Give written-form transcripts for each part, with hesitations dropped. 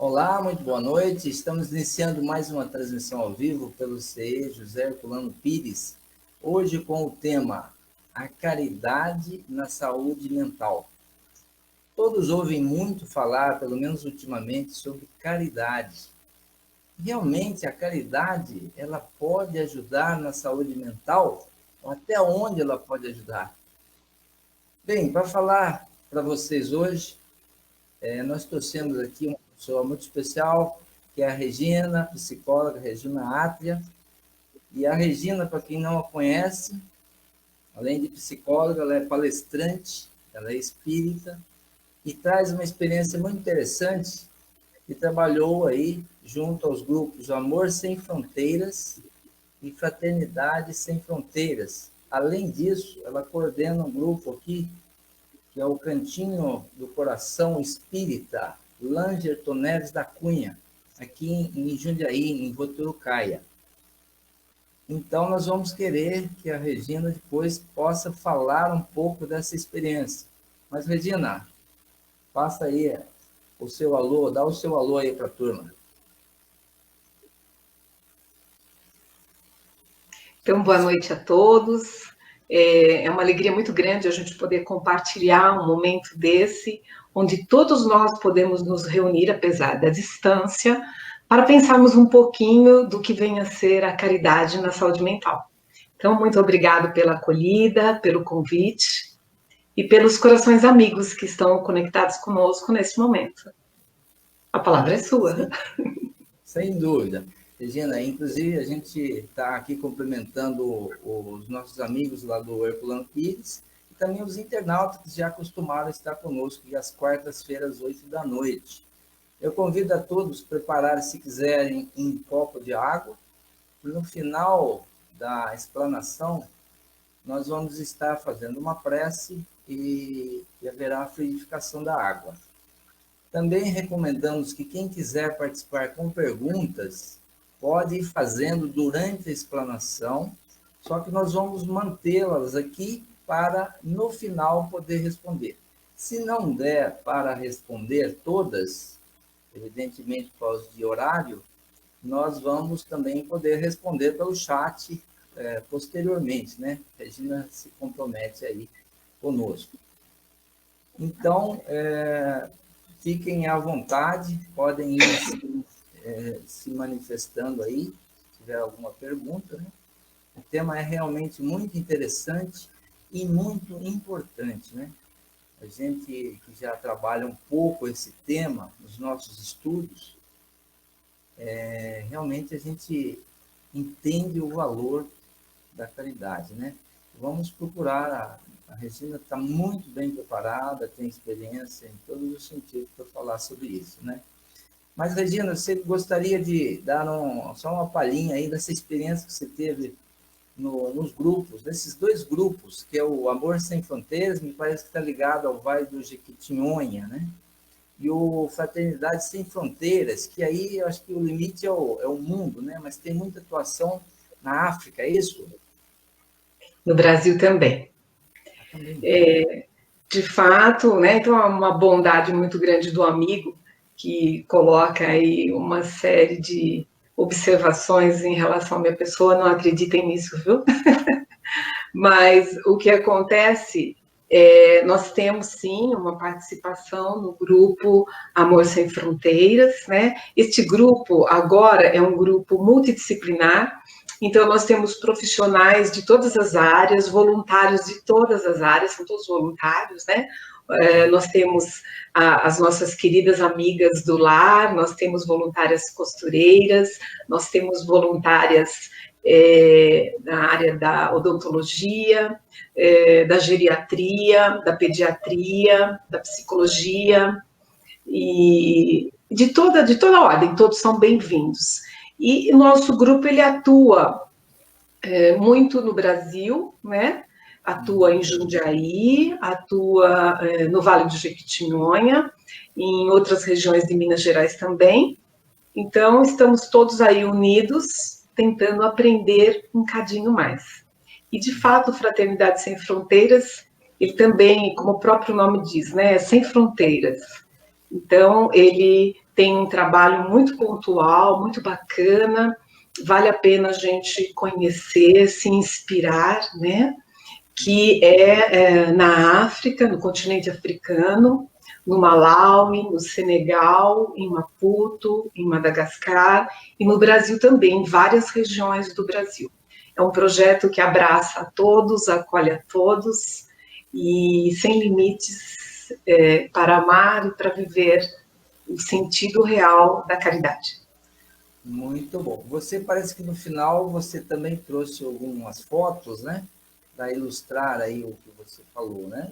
Olá, muito boa noite. Estamos iniciando mais uma transmissão ao vivo pelo CE José Herculano Pires, hoje com o tema A Caridade na Saúde Mental. Todos ouvem muito falar, pelo menos ultimamente, sobre caridade. Realmente a caridade, ela pode ajudar na saúde mental? Até onde ela pode ajudar? Bem, para falar para vocês hoje, nós trouxemos aqui uma pessoa muito especial, que é a Regina, psicóloga, Regina Atria. E a Regina, para quem não a conhece, além de psicóloga, ela é palestrante, ela é espírita e traz uma experiência muito interessante que trabalhou aí junto aos grupos Amor Sem Fronteiras e Fraternidade Sem Fronteiras. Além disso, ela coordena um grupo aqui, que é o Cantinho do Coração Espírita, Langerton Neves da Cunha, aqui em Jundiaí, em Voturucaia. Então, nós vamos querer que a Regina depois possa falar um pouco dessa experiência. Mas, Regina, faça aí o seu alô, dá o seu alô aí para a turma. Então, boa noite a todos. É uma alegria muito grande a gente poder compartilhar um momento desse, onde todos nós podemos nos reunir, apesar da distância, para pensarmos um pouquinho do que vem a ser a caridade na saúde mental. Então, muito obrigado pela acolhida, pelo convite e pelos corações amigos que estão conectados conosco nesse momento. A palavra é sua. Sem dúvida. Regina, inclusive a gente está aqui cumprimentando os nossos amigos lá do Herculano Pires e também os internautas que já acostumaram a estar conosco às quartas-feiras, 8 da noite. Eu convido a todos a prepararem, se quiserem, um copo de água. No final da explanação, nós vamos estar fazendo uma prece e haverá a fluidificação da água. Também recomendamos que quem quiser participar com perguntas, pode ir fazendo durante a explanação, só que nós vamos mantê-las aqui para, no final, poder responder. Se não der para responder todas, evidentemente por causa de horário, nós vamos também poder responder pelo chat posteriormente, né? A Regina se compromete aí conosco. Então, fiquem à vontade, podem ir se manifestando aí, se tiver alguma pergunta, né? O tema é realmente muito interessante e muito importante, né? A gente que já trabalha um pouco esse tema nos nossos estudos, realmente a gente entende o valor da caridade, né? Vamos procurar, a Regina está muito bem preparada, tem experiência em todos os sentidos para falar sobre isso, né? Mas, Regina, você gostaria de dar só uma palhinha aí dessa experiência que você teve nos grupos, nesses dois grupos, que é o Amor Sem Fronteiras, me parece que está ligado ao Vale do Jequitinhonha, né? E o Fraternidade Sem Fronteiras, que aí eu acho que o limite é o mundo, né? Mas tem muita atuação na África, é isso? No Brasil também. De fato, né? Então, é uma bondade muito grande do amigo, que coloca aí uma série de observações em relação à minha pessoa, não acreditem nisso, viu? Mas o que acontece nós temos sim uma participação no grupo Amor Sem Fronteiras, né? Este grupo agora é um grupo multidisciplinar, então nós temos profissionais de todas as áreas, voluntários de todas as áreas, são todos voluntários, né? Nós temos as nossas queridas amigas do lar, nós temos voluntárias costureiras, nós temos voluntárias na área da odontologia, da geriatria, da pediatria, da psicologia, e de toda ordem, todos são bem-vindos. E o nosso grupo, ele atua muito no Brasil, né? Atua em Jundiaí, atua no Vale do Jequitinhonha, em outras regiões de Minas Gerais também. Então, estamos todos aí unidos, tentando aprender um cadinho mais. E, de fato, Fraternidade Sem Fronteiras, ele também, como o próprio nome diz, né, é sem fronteiras. Então, ele tem um trabalho muito pontual, muito bacana, vale a pena a gente conhecer, se inspirar, né? Que é na África, no continente africano, no Malawi, no Senegal, em Maputo, em Madagascar e no Brasil também, em várias regiões do Brasil. É um projeto que abraça a todos, acolhe a todos e sem limites para amar e para viver o sentido real da caridade. Muito bom. Você parece que no final você também trouxe algumas fotos, né? Para ilustrar aí o que você falou, né?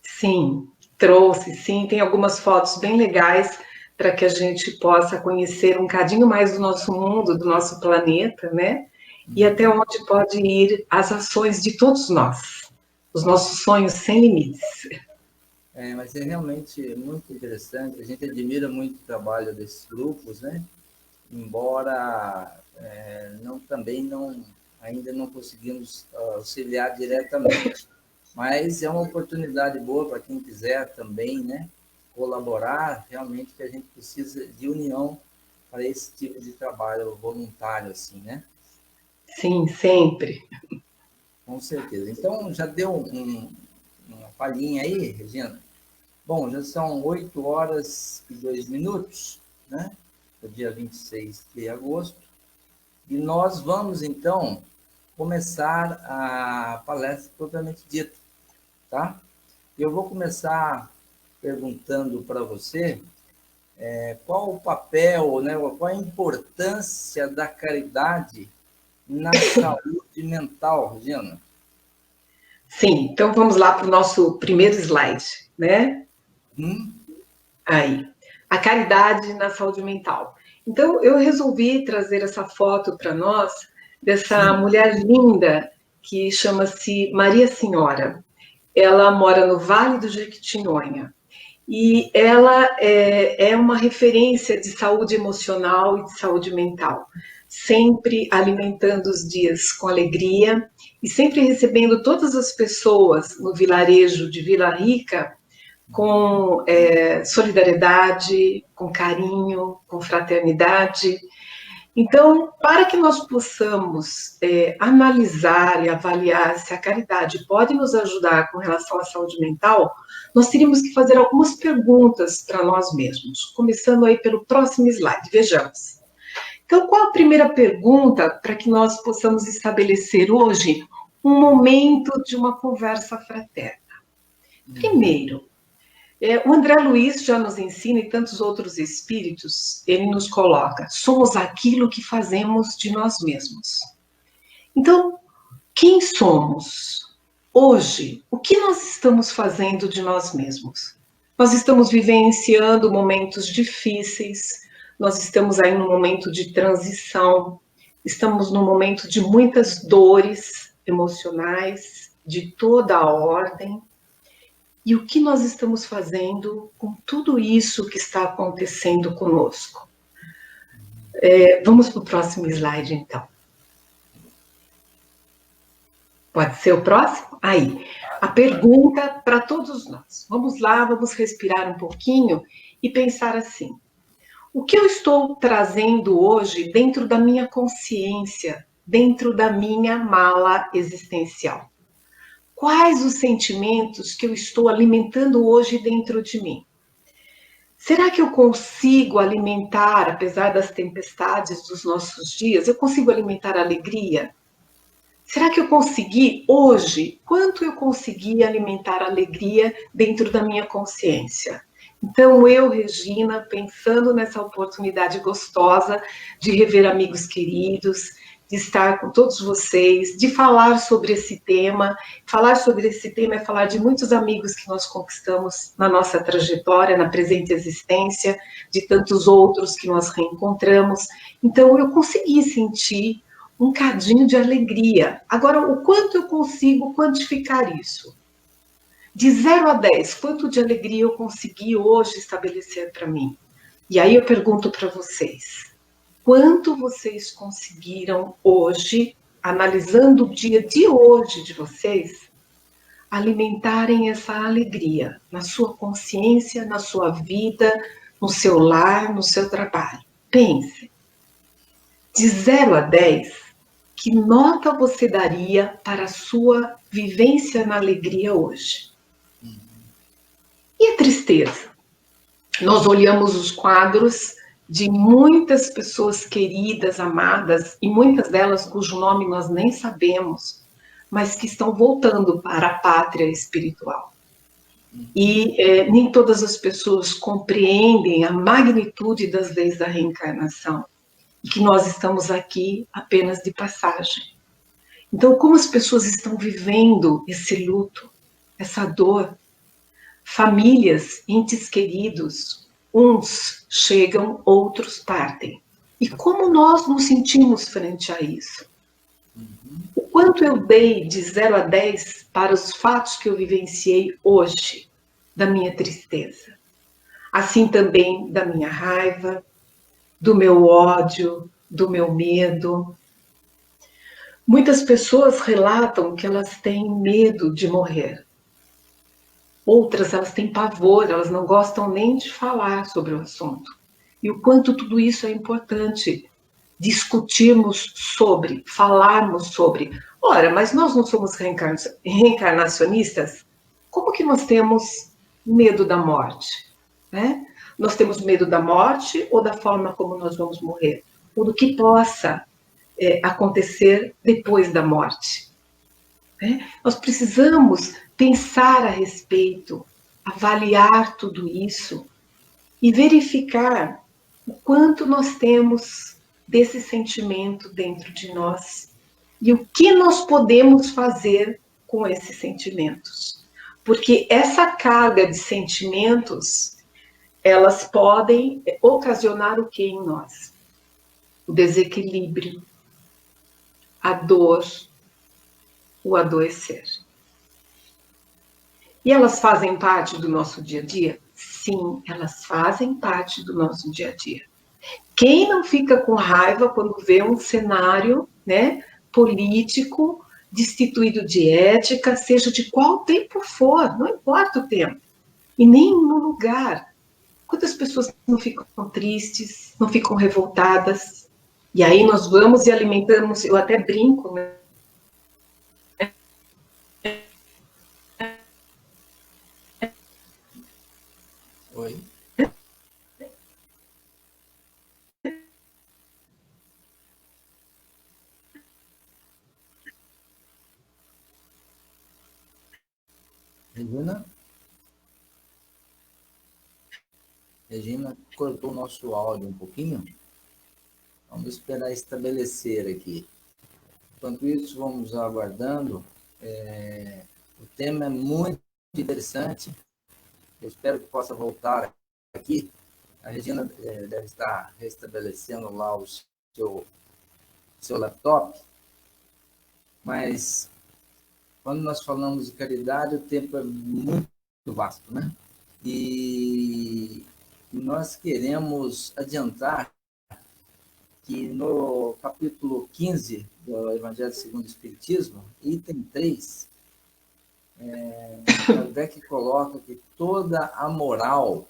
Sim, trouxe, sim. Tem algumas fotos bem legais para que a gente possa conhecer um cadinho mais do nosso mundo, do nosso planeta, né? E até onde pode ir as ações de todos nós, os nossos sonhos sem limites. Mas é realmente muito interessante. A gente admira muito o trabalho desses grupos, né? Embora ainda não conseguimos auxiliar diretamente. Mas é uma oportunidade boa para quem quiser também, né, colaborar. Realmente que a gente precisa de união para esse tipo de trabalho voluntário, assim, né? Sim, sempre. Com certeza. Então, já deu uma palhinha aí, Regina? Bom, já são 8h02, né? O dia 26 de agosto. E nós vamos, então, começar a palestra propriamente dita, tá? Eu vou começar perguntando para você qual o papel, né, qual a importância da caridade na saúde mental, Regina? Sim, então vamos lá para o nosso primeiro slide, né? Aí, a caridade na saúde mental. Então, eu resolvi trazer essa foto para nós, dessa mulher linda, que chama-se Maria Senhora. Ela mora no Vale do Jequitinhonha. E ela é uma referência de saúde emocional e de saúde mental, sempre alimentando os dias com alegria e sempre recebendo todas as pessoas no vilarejo de Vila Rica com solidariedade, com carinho, com fraternidade. Então, para que nós possamos analisar e avaliar se a caridade pode nos ajudar com relação à saúde mental, nós teríamos que fazer algumas perguntas para nós mesmos, começando aí pelo próximo slide. Vejamos. Então, qual a primeira pergunta para que nós possamos estabelecer hoje um momento de uma conversa fraterna? Primeiro, o André Luiz já nos ensina, e tantos outros espíritos, ele nos coloca, somos aquilo que fazemos de nós mesmos. Então, quem somos hoje? O que nós estamos fazendo de nós mesmos? Nós estamos vivenciando momentos difíceis, nós estamos aí num momento de transição, estamos num momento de muitas dores emocionais, de toda a ordem. E o que nós estamos fazendo com tudo isso que está acontecendo conosco? Vamos para o próximo slide, então. Pode ser o próximo? Aí, a pergunta para todos nós. Vamos lá, vamos respirar um pouquinho e pensar assim. O que eu estou trazendo hoje dentro da minha consciência, dentro da minha mala existencial? Quais os sentimentos que eu estou alimentando hoje dentro de mim? Será que eu consigo alimentar, apesar das tempestades dos nossos dias, eu consigo alimentar a alegria? Será que eu consegui hoje? Quanto eu consegui alimentar a alegria dentro da minha consciência? Então, eu, Regina, pensando nessa oportunidade gostosa de rever amigos queridos, de estar com todos vocês, de falar sobre esse tema. Falar sobre esse tema é falar de muitos amigos que nós conquistamos na nossa trajetória, na presente existência, de tantos outros que nós reencontramos. Então, eu consegui sentir um cadinho de alegria. Agora, o quanto eu consigo quantificar isso? De 0 a 10, quanto de alegria eu consegui hoje estabelecer para mim? E aí eu pergunto para vocês, quanto vocês conseguiram hoje, analisando o dia de hoje de vocês, alimentarem essa alegria na sua consciência, na sua vida, no seu lar, no seu trabalho. Pense, de 0 a 10, que nota você daria para a sua vivência na alegria hoje? E a tristeza? Nós olhamos os quadros de muitas pessoas queridas, amadas, e muitas delas cujo nome nós nem sabemos, mas que estão voltando para a pátria espiritual. E nem todas as pessoas compreendem a magnitude das leis da reencarnação, e que nós estamos aqui apenas de passagem. Então, como as pessoas estão vivendo esse luto, essa dor? Famílias, entes queridos, uns chegam, outros partem. E como nós nos sentimos frente a isso? O quanto eu dei de 0 a 10 para os fatos que eu vivenciei hoje, da minha tristeza? Assim também da minha raiva, do meu ódio, do meu medo. Muitas pessoas relatam que elas têm medo de morrer. Outras, elas têm pavor, elas não gostam nem de falar sobre o assunto. E o quanto tudo isso é importante discutirmos sobre, falarmos sobre. Ora, mas nós não somos reencarnacionistas? Como que nós temos medo da morte? Né? Nós temos medo da morte ou da forma como nós vamos morrer? Ou do que possa acontecer depois da morte? Nós precisamos pensar a respeito, avaliar tudo isso e verificar o quanto nós temos desse sentimento dentro de nós e o que nós podemos fazer com esses sentimentos. Porque essa carga de sentimentos, elas podem ocasionar o que em nós? O desequilíbrio, a dor, o adoecer. E elas fazem parte do nosso dia a dia? Sim, elas fazem parte do nosso dia a dia. Quem não fica com raiva quando vê um cenário, né, político, destituído de ética, seja de qual tempo for, não importa o tempo, e nem no lugar. Quantas pessoas não ficam tristes, não ficam revoltadas? E aí nós vamos e alimentamos, eu até brinco, né? Oi. Regina? Regina cortou o nosso áudio um pouquinho. Vamos esperar estabelecer aqui. Enquanto isso, vamos aguardando. O tema é muito interessante. Eu espero que possa voltar aqui. A Regina deve estar restabelecendo lá o seu laptop. Mas, quando nós falamos de caridade, o tempo é muito vasto, né? E nós queremos adiantar que no capítulo 15 do Evangelho segundo o Espiritismo, item 3, Kardec coloca que toda a moral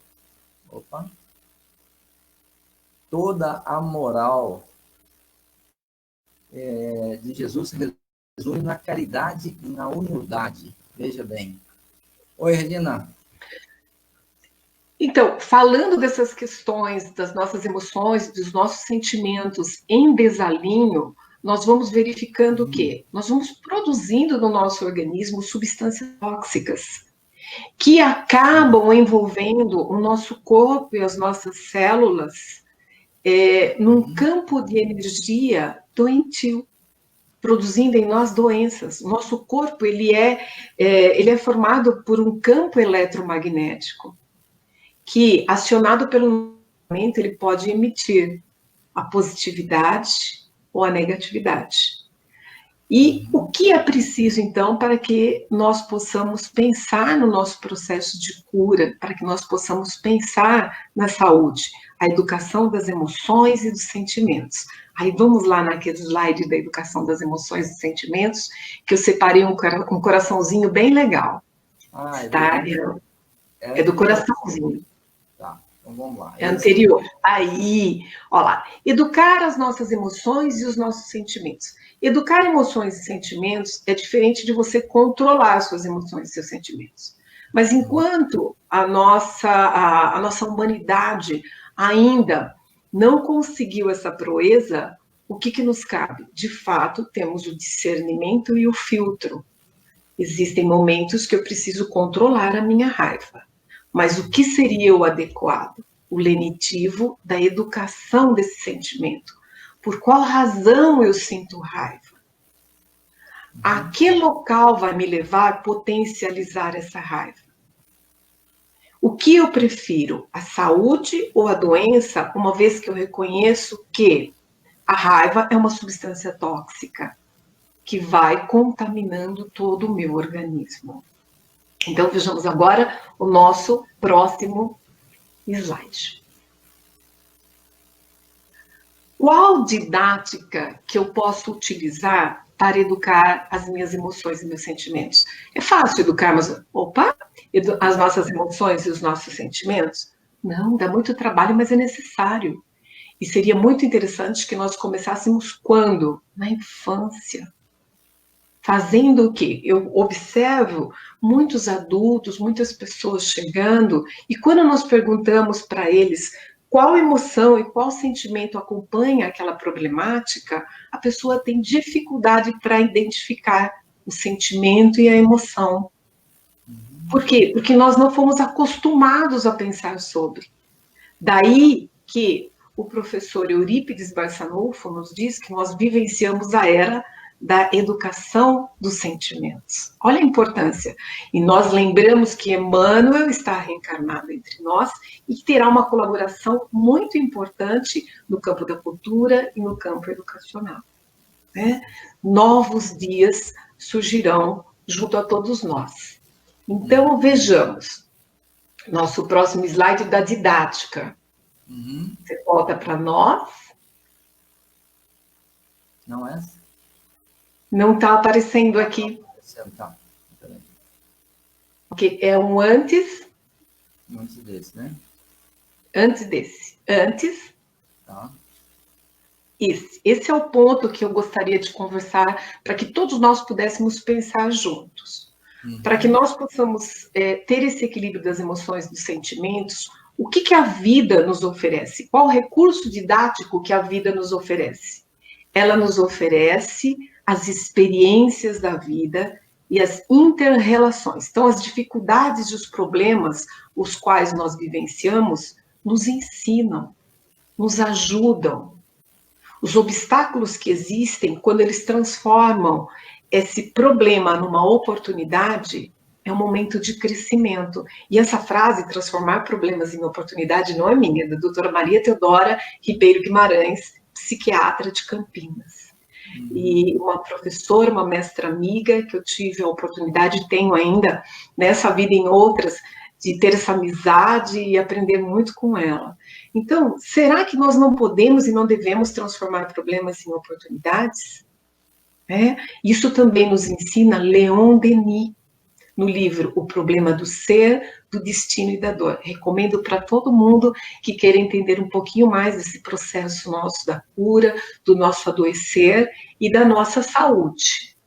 de Jesus se resume na caridade e na humildade. Veja bem. Oi, Regina. Então, falando dessas questões, das nossas emoções, dos nossos sentimentos em desalinho, nós vamos verificando o quê? Nós vamos produzindo no nosso organismo substâncias tóxicas que acabam envolvendo o nosso corpo e as nossas células num campo de energia doentio, produzindo em nós doenças. O nosso corpo ele é formado por um campo eletromagnético que, acionado pelo movimento, ele pode emitir a positividade ou a negatividade. E o que é preciso, então, para que nós possamos pensar no nosso processo de cura, para que nós possamos pensar na saúde? A educação das emoções e dos sentimentos. Aí vamos lá naquele slide da educação das emoções e dos sentimentos, que eu separei um coraçãozinho bem legal. Ah, tá? É do coraçãozinho. Tá. Então vamos lá. É anterior. Aí, olha lá. Educar as nossas emoções e os nossos sentimentos. Educar emoções e sentimentos é diferente de você controlar suas emoções e seus sentimentos. Mas enquanto a nossa humanidade ainda não conseguiu essa proeza, o que nos cabe? De fato, temos o discernimento e o filtro. Existem momentos que eu preciso controlar a minha raiva. Mas o que seria o adequado? O lenitivo da educação desse sentimento. Por qual razão eu sinto raiva? A que local vai me levar a potencializar essa raiva? O que eu prefiro, a saúde ou a doença, uma vez que eu reconheço que a raiva é uma substância tóxica que vai contaminando todo o meu organismo. Então, vejamos agora o nosso próximo slide. Qual didática que eu posso utilizar para educar as minhas emoções e meus sentimentos? É fácil educarmos, as nossas emoções e os nossos sentimentos? Não, dá muito trabalho, mas é necessário. E seria muito interessante que nós começássemos quando? Na infância. Fazendo o quê? Eu observo muitos adultos, muitas pessoas chegando, e quando nós perguntamos para eles qual emoção e qual sentimento acompanha aquela problemática, a pessoa tem dificuldade para identificar o sentimento e a emoção. Por quê? Porque nós não fomos acostumados a pensar sobre. Daí que o professor Eurípides Barçanufo nos diz que nós vivenciamos a era da educação dos sentimentos. Olha a importância. E nós lembramos que Emmanuel está reencarnado entre nós e que terá uma colaboração muito importante no campo da cultura e no campo educacional. Né? Novos dias surgirão junto a todos nós. Então, vejamos. Nosso próximo slide da didática. Você volta para nós. Não é? Não está aparecendo aqui. Tá. Ok, é um antes. Antes desse, né? Antes desse. Antes. Tá. Esse é o ponto que eu gostaria de conversar para que todos nós pudéssemos pensar juntos. Para que nós possamos ter esse equilíbrio das emoções e dos sentimentos, o que a vida nos oferece? Qual o recurso didático que a vida nos oferece? Ela nos oferece as experiências da vida e as inter-relações. Então, as dificuldades e os problemas os quais nós vivenciamos nos ensinam, nos ajudam. Os obstáculos que existem, quando eles transformam esse problema numa oportunidade, é um momento de crescimento. E essa frase, transformar problemas em oportunidade, não é minha, é da doutora Maria Teodora Ribeiro Guimarães, psiquiatra de Campinas. E uma professora, uma mestra amiga, que eu tive a oportunidade, tenho ainda, nessa vida e em outras, de ter essa amizade e aprender muito com ela. Então, será que nós não podemos e não devemos transformar problemas em oportunidades? Isso também nos ensina Leon Denis, no livro O Problema do Ser, do Destino e da Dor. Recomendo para todo mundo que queira entender um pouquinho mais desse processo nosso da cura, do nosso adoecer e da nossa saúde.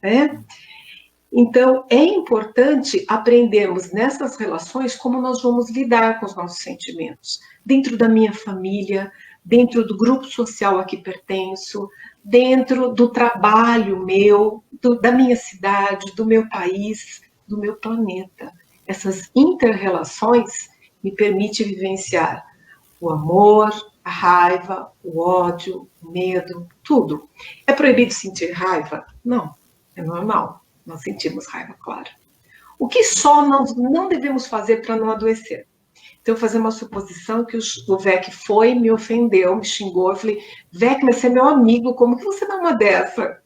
Então, é importante aprendermos nessas relações como nós vamos lidar com os nossos sentimentos. Dentro da minha família, dentro do grupo social a que pertenço, dentro do trabalho meu, da minha cidade, do meu país, do meu planeta. Essas inter-relações me permitem vivenciar o amor, a raiva, o ódio, o medo, tudo. É proibido sentir raiva? Não, é normal. Nós sentimos raiva, claro. O que só nós não devemos fazer para não adoecer? Então, fazer uma suposição que o Vec foi, me ofendeu, me xingou. Eu falei, Vec, mas você é meu amigo, como que você dá uma dessa?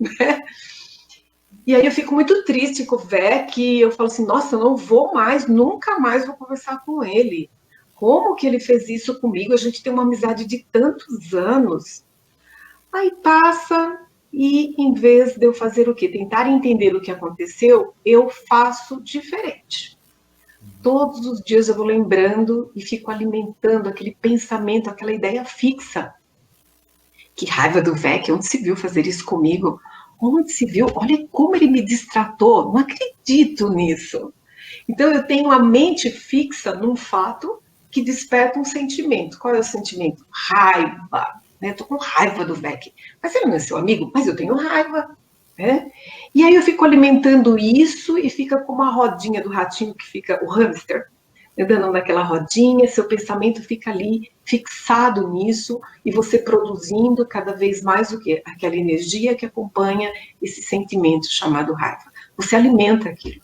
E aí eu fico muito triste com o Vec, eu falo assim, nossa, eu não vou mais, nunca mais vou conversar com ele. Como que ele fez isso comigo? A gente tem uma amizade de tantos anos. Aí passa, e em vez de eu fazer o quê? Tentar entender o que aconteceu, eu faço diferente. todos os dias eu vou lembrando e fico alimentando aquele pensamento, aquela ideia fixa. Que raiva do Vec, onde se viu fazer isso comigo? Onde se viu? Olha como ele me distratou, não acredito nisso. Então eu tenho a mente fixa num fato que desperta um sentimento. Qual é o sentimento? Raiva. Né? Estou com raiva do Vec. Mas ele não é seu amigo? Mas eu tenho raiva. Né? E aí eu fico alimentando isso e fica como a rodinha do ratinho que fica, o hamster, andando naquela rodinha, seu pensamento fica ali fixado nisso e você produzindo cada vez mais o quê? Aquela energia que acompanha esse sentimento chamado raiva. Você alimenta aquilo.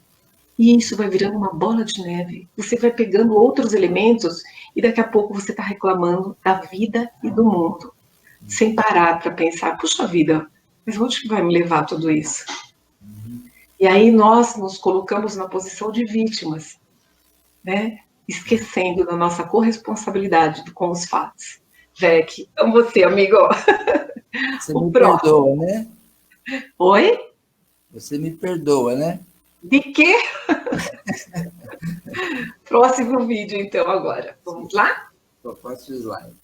E isso vai virando uma bola de neve. Você vai pegando outros elementos e daqui a pouco você está reclamando da vida e do mundo. Sem parar para pensar, puxa vida, mas onde que vai me levar tudo isso? E aí nós nos colocamos na posição de vítimas, né? Esquecendo da nossa corresponsabilidade com os fatos. Jack, amo você, amigo. Você O me próximo. perdoa, né? Oi? Você me perdoa, né? De quê? Próximo vídeo, então, agora. Vamos lá? Próximo slide.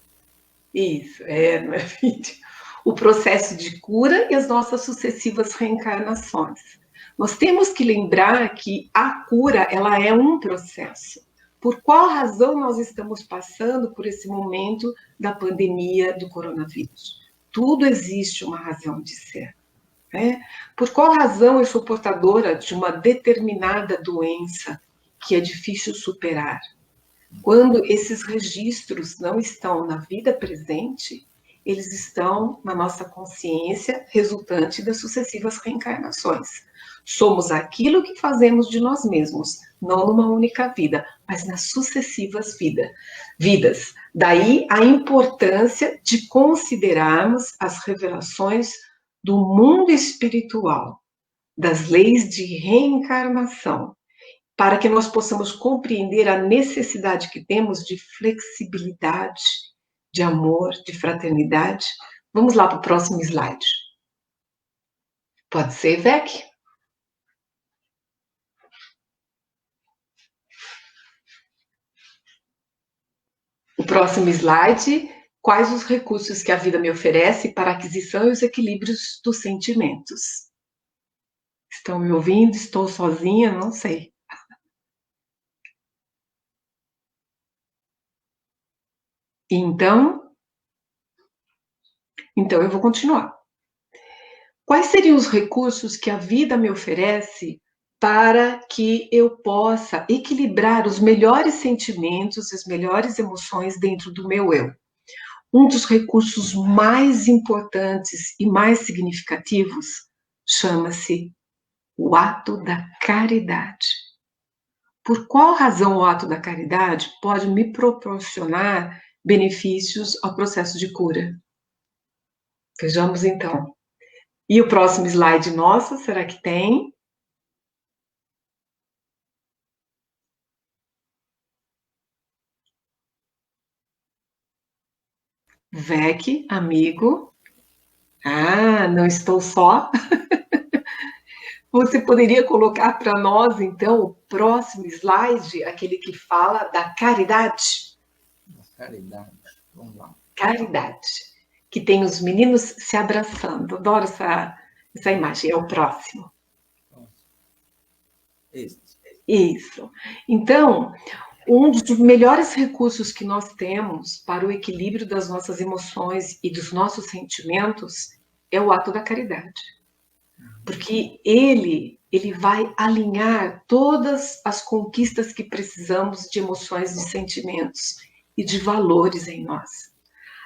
Isso, não é vídeo. O processo de cura e as nossas sucessivas reencarnações. Nós temos que lembrar que a cura, ela é um processo. Por qual razão nós estamos passando por esse momento da pandemia do coronavírus? Tudo existe uma razão de ser. Né? Por qual razão eu sou portadora de uma determinada doença que é difícil superar? Quando esses registros não estão na vida presente, eles estão na nossa consciência resultante das sucessivas reencarnações. Somos aquilo que fazemos de nós mesmos, não numa única vida, mas nas sucessivas vidas. Daí a importância de considerarmos as revelações do mundo espiritual, das leis de reencarnação, para que nós possamos compreender a necessidade que temos de flexibilidade, de amor, de fraternidade. Vamos lá para o próximo slide. Pode ser, Vec? O próximo slide, quais os recursos que a vida me oferece para a aquisição e os equilíbrios dos sentimentos? Estão me ouvindo? Estou sozinha? Não sei. Então eu vou continuar. Quais seriam os recursos que a vida me oferece para que eu possa equilibrar os melhores sentimentos, as melhores emoções dentro do meu eu? Um dos recursos mais importantes e mais significativos chama-se o ato da caridade. Por qual razão o ato da caridade pode me proporcionar benefícios ao processo de cura? Vejamos então. E o próximo slide nosso, será que tem? Vec, amigo. Ah, não estou só. Você poderia colocar para nós, então, o próximo slide, aquele que fala da caridade? Caridade. Vamos lá. Caridade. Que tem os meninos se abraçando. Adoro essa imagem. É o próximo. Isso. Então, um dos melhores recursos que nós temos para o equilíbrio das nossas emoções e dos nossos sentimentos é o ato da caridade. Porque ele vai alinhar todas as conquistas que precisamos de emoções, de sentimentos e de valores em nós.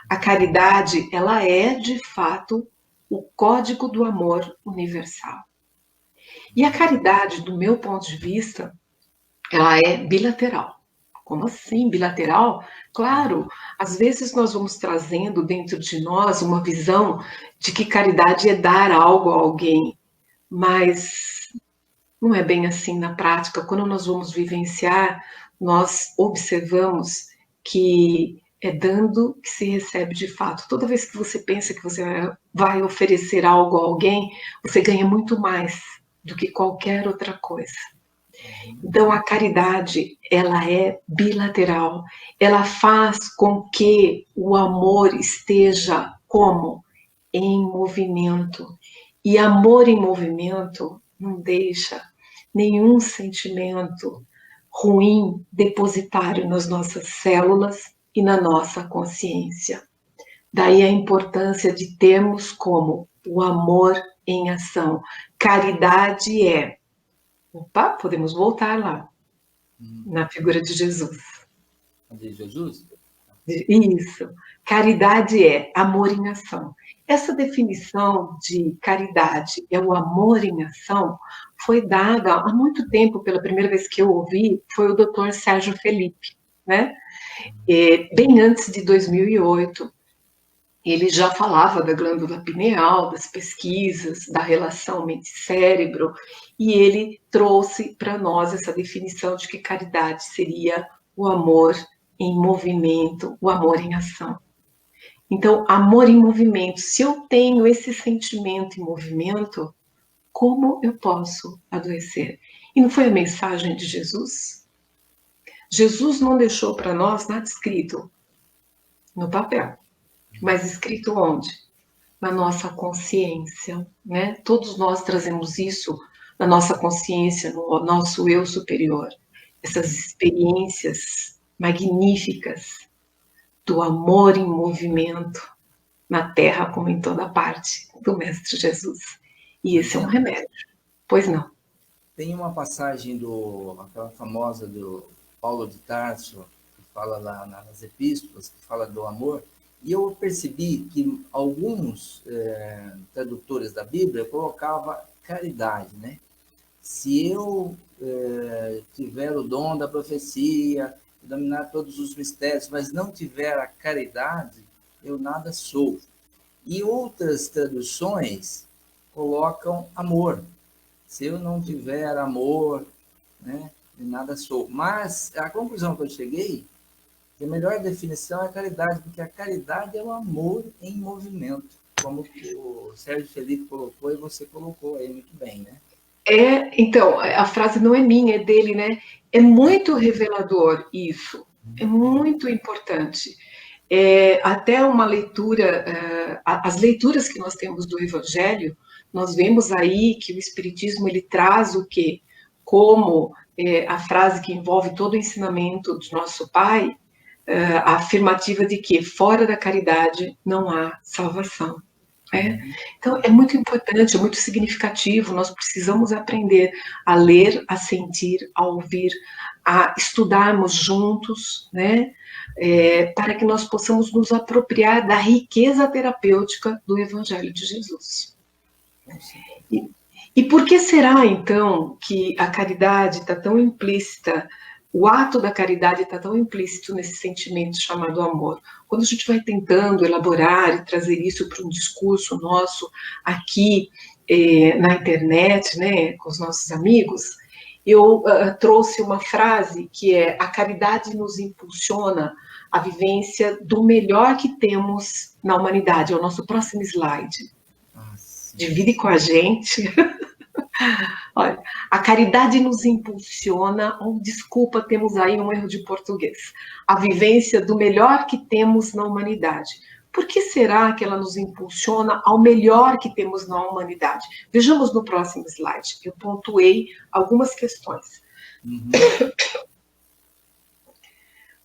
A caridade, ela é, de fato, o código do amor universal. E a caridade, do meu ponto de vista, ela é bilateral. Como assim, bilateral? Claro, às vezes nós vamos trazendo dentro de nós uma visão de que caridade é dar algo a alguém, mas não é bem assim na prática. Quando nós vamos vivenciar, nós observamos que é dando que se recebe de fato. Toda vez que você pensa que você vai oferecer algo a alguém, você ganha muito mais do que qualquer outra coisa. Então, a caridade, ela é bilateral. Ela faz com que o amor esteja como? Em movimento. E amor em movimento não deixa nenhum sentimento ruim depositário nas nossas células e na nossa consciência. Daí a importância de termos como o amor em ação. Caridade é. Opa, podemos voltar lá, na figura de Jesus. De Jesus? Isso. Caridade é amor em ação. Essa definição de caridade é o amor em ação foi dada há muito tempo, pela primeira vez que eu ouvi, foi o Dr. Sérgio Felipe, né? Bem antes de 2008, ele já falava da glândula pineal, das pesquisas, da relação mente-cérebro, e ele trouxe para nós essa definição de que caridade seria o amor em movimento, o amor em ação. Então, amor em movimento. Se eu tenho esse sentimento em movimento, como eu posso adoecer? E não foi a mensagem de Jesus? Jesus não deixou para nós nada escrito no papel, mas escrito onde? Na nossa consciência, né? Todos nós trazemos isso na nossa consciência, no nosso eu superior. Essas experiências magníficas do amor em movimento na Terra como em toda parte do Mestre Jesus. E esse é um remédio. Pois não. Tem uma passagem aquela famosa do Paulo de Tarso, que fala lá nas epístolas, que fala do amor, e eu percebi que alguns tradutores da Bíblia colocavam caridade, né? Se eu tiver o dom da profecia, dominar todos os mistérios, mas não tiver a caridade, eu nada sou. E outras traduções colocam amor. Se eu não tiver amor, né, de nada sou. Mas a conclusão que eu cheguei, que a melhor definição é a caridade, porque a caridade é o amor em movimento, como o Sérgio Felipe colocou e você colocou aí muito bem, né? Então, a frase não é minha, é dele, né? É muito revelador isso, é muito importante. Até uma leitura, as leituras que nós temos do Evangelho, nós vemos aí que o Espiritismo ele traz o quê? Como a frase que envolve todo o ensinamento do nosso Pai, a afirmativa de que fora da caridade não há salvação. Então, é muito importante, é muito significativo, nós precisamos aprender a ler, a sentir, a ouvir, a estudarmos juntos, né? Para que nós possamos nos apropriar da riqueza terapêutica do Evangelho de Jesus. E por que será, então, que a caridade está tão implícita, o ato da caridade está tão implícito nesse sentimento chamado amor? Quando a gente vai tentando elaborar e trazer isso para um discurso nosso aqui na internet, né, com os nossos amigos, eu trouxe uma frase que é: a caridade nos impulsiona a vivência do melhor que temos na humanidade. É o nosso próximo slide. Divide com a gente. Olha, a caridade nos impulsiona, desculpa, temos aí um erro de português, a vivência do melhor que temos na humanidade. Por que será que ela nos impulsiona ao melhor que temos na humanidade? Vejamos no próximo slide. Eu pontuei algumas questões.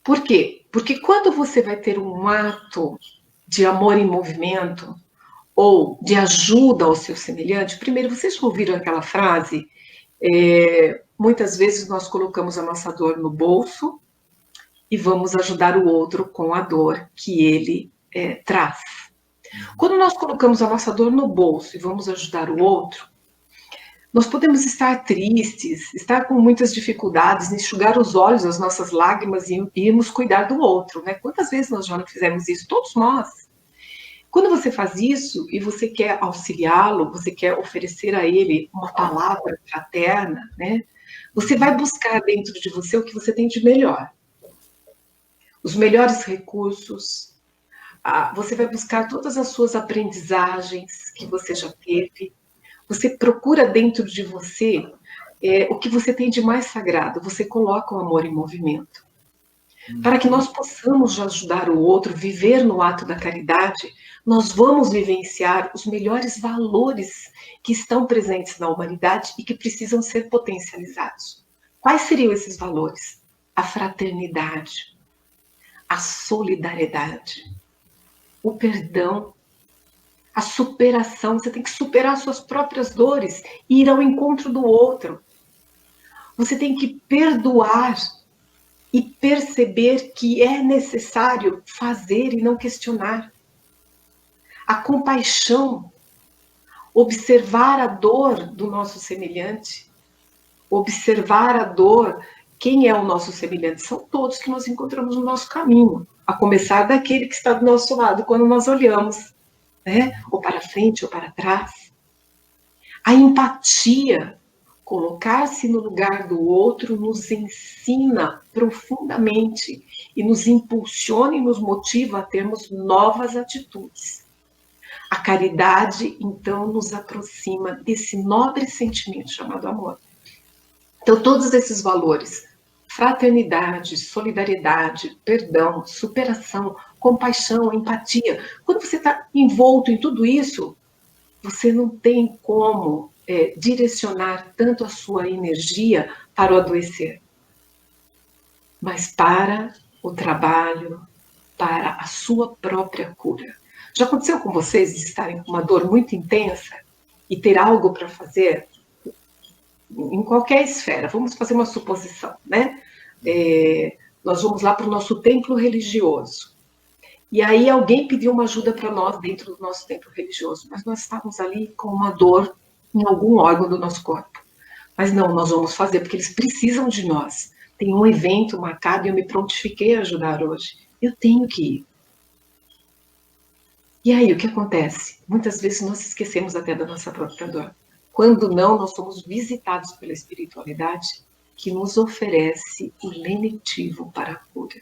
Por quê? Porque quando você vai ter um ato de amor em movimento, ou de ajuda ao seu semelhante, primeiro, vocês já ouviram aquela frase? Muitas vezes nós colocamos a nossa dor no bolso e vamos ajudar o outro com a dor que ele traz. Quando nós colocamos a nossa dor no bolso e vamos ajudar o outro, nós podemos estar tristes, estar com muitas dificuldades, enxugar os olhos, as nossas lágrimas e irmos cuidar do outro, né? Quantas vezes nós já não fizemos isso? Todos nós. Quando você faz isso e você quer auxiliá-lo, você quer oferecer a ele uma palavra fraterna, né? Você vai buscar dentro de você o que você tem de melhor. Os melhores recursos. Você vai buscar todas as suas aprendizagens que você já teve. Você procura dentro de você o que você tem de mais sagrado, você coloca o amor em movimento. Para que nós possamos ajudar o outro, viver no ato da caridade, nós vamos vivenciar os melhores valores que estão presentes na humanidade e que precisam ser potencializados. Quais seriam esses valores? A fraternidade, a solidariedade, o perdão, a superação. Você tem que superar suas próprias dores e ir ao encontro do outro. Você tem que perdoar e perceber que é necessário fazer e não questionar. A compaixão, observar a dor do nosso semelhante, observar a dor. Quem é o nosso semelhante? São todos que nós encontramos no nosso caminho, a começar daquele que está do nosso lado, quando nós olhamos, né? Ou para frente ou para trás. A empatia, colocar-se no lugar do outro, nos ensina profundamente e nos impulsiona e nos motiva a termos novas atitudes. A caridade, então, nos aproxima desse nobre sentimento chamado amor. Então, todos esses valores, fraternidade, solidariedade, perdão, superação, compaixão, empatia, quando você está envolto em tudo isso, você não tem como direcionar tanto a sua energia para o adoecer, mas para o trabalho, para a sua própria cura. Já aconteceu com vocês de estarem com uma dor muito intensa e ter algo para fazer? Em qualquer esfera, vamos fazer uma suposição, né? Nós vamos lá para o nosso templo religioso. E aí alguém pediu uma ajuda para nós dentro do nosso templo religioso, mas nós estávamos ali com uma dor em algum órgão do nosso corpo. Mas não, nós vamos fazer, porque eles precisam de nós. Tem um evento marcado e eu me prontifiquei a ajudar hoje. Eu tenho que ir. E aí, o que acontece? Muitas vezes nós esquecemos até da nossa própria dor. Quando não, nós somos visitados pela espiritualidade que nos oferece o lenitivo para a cura.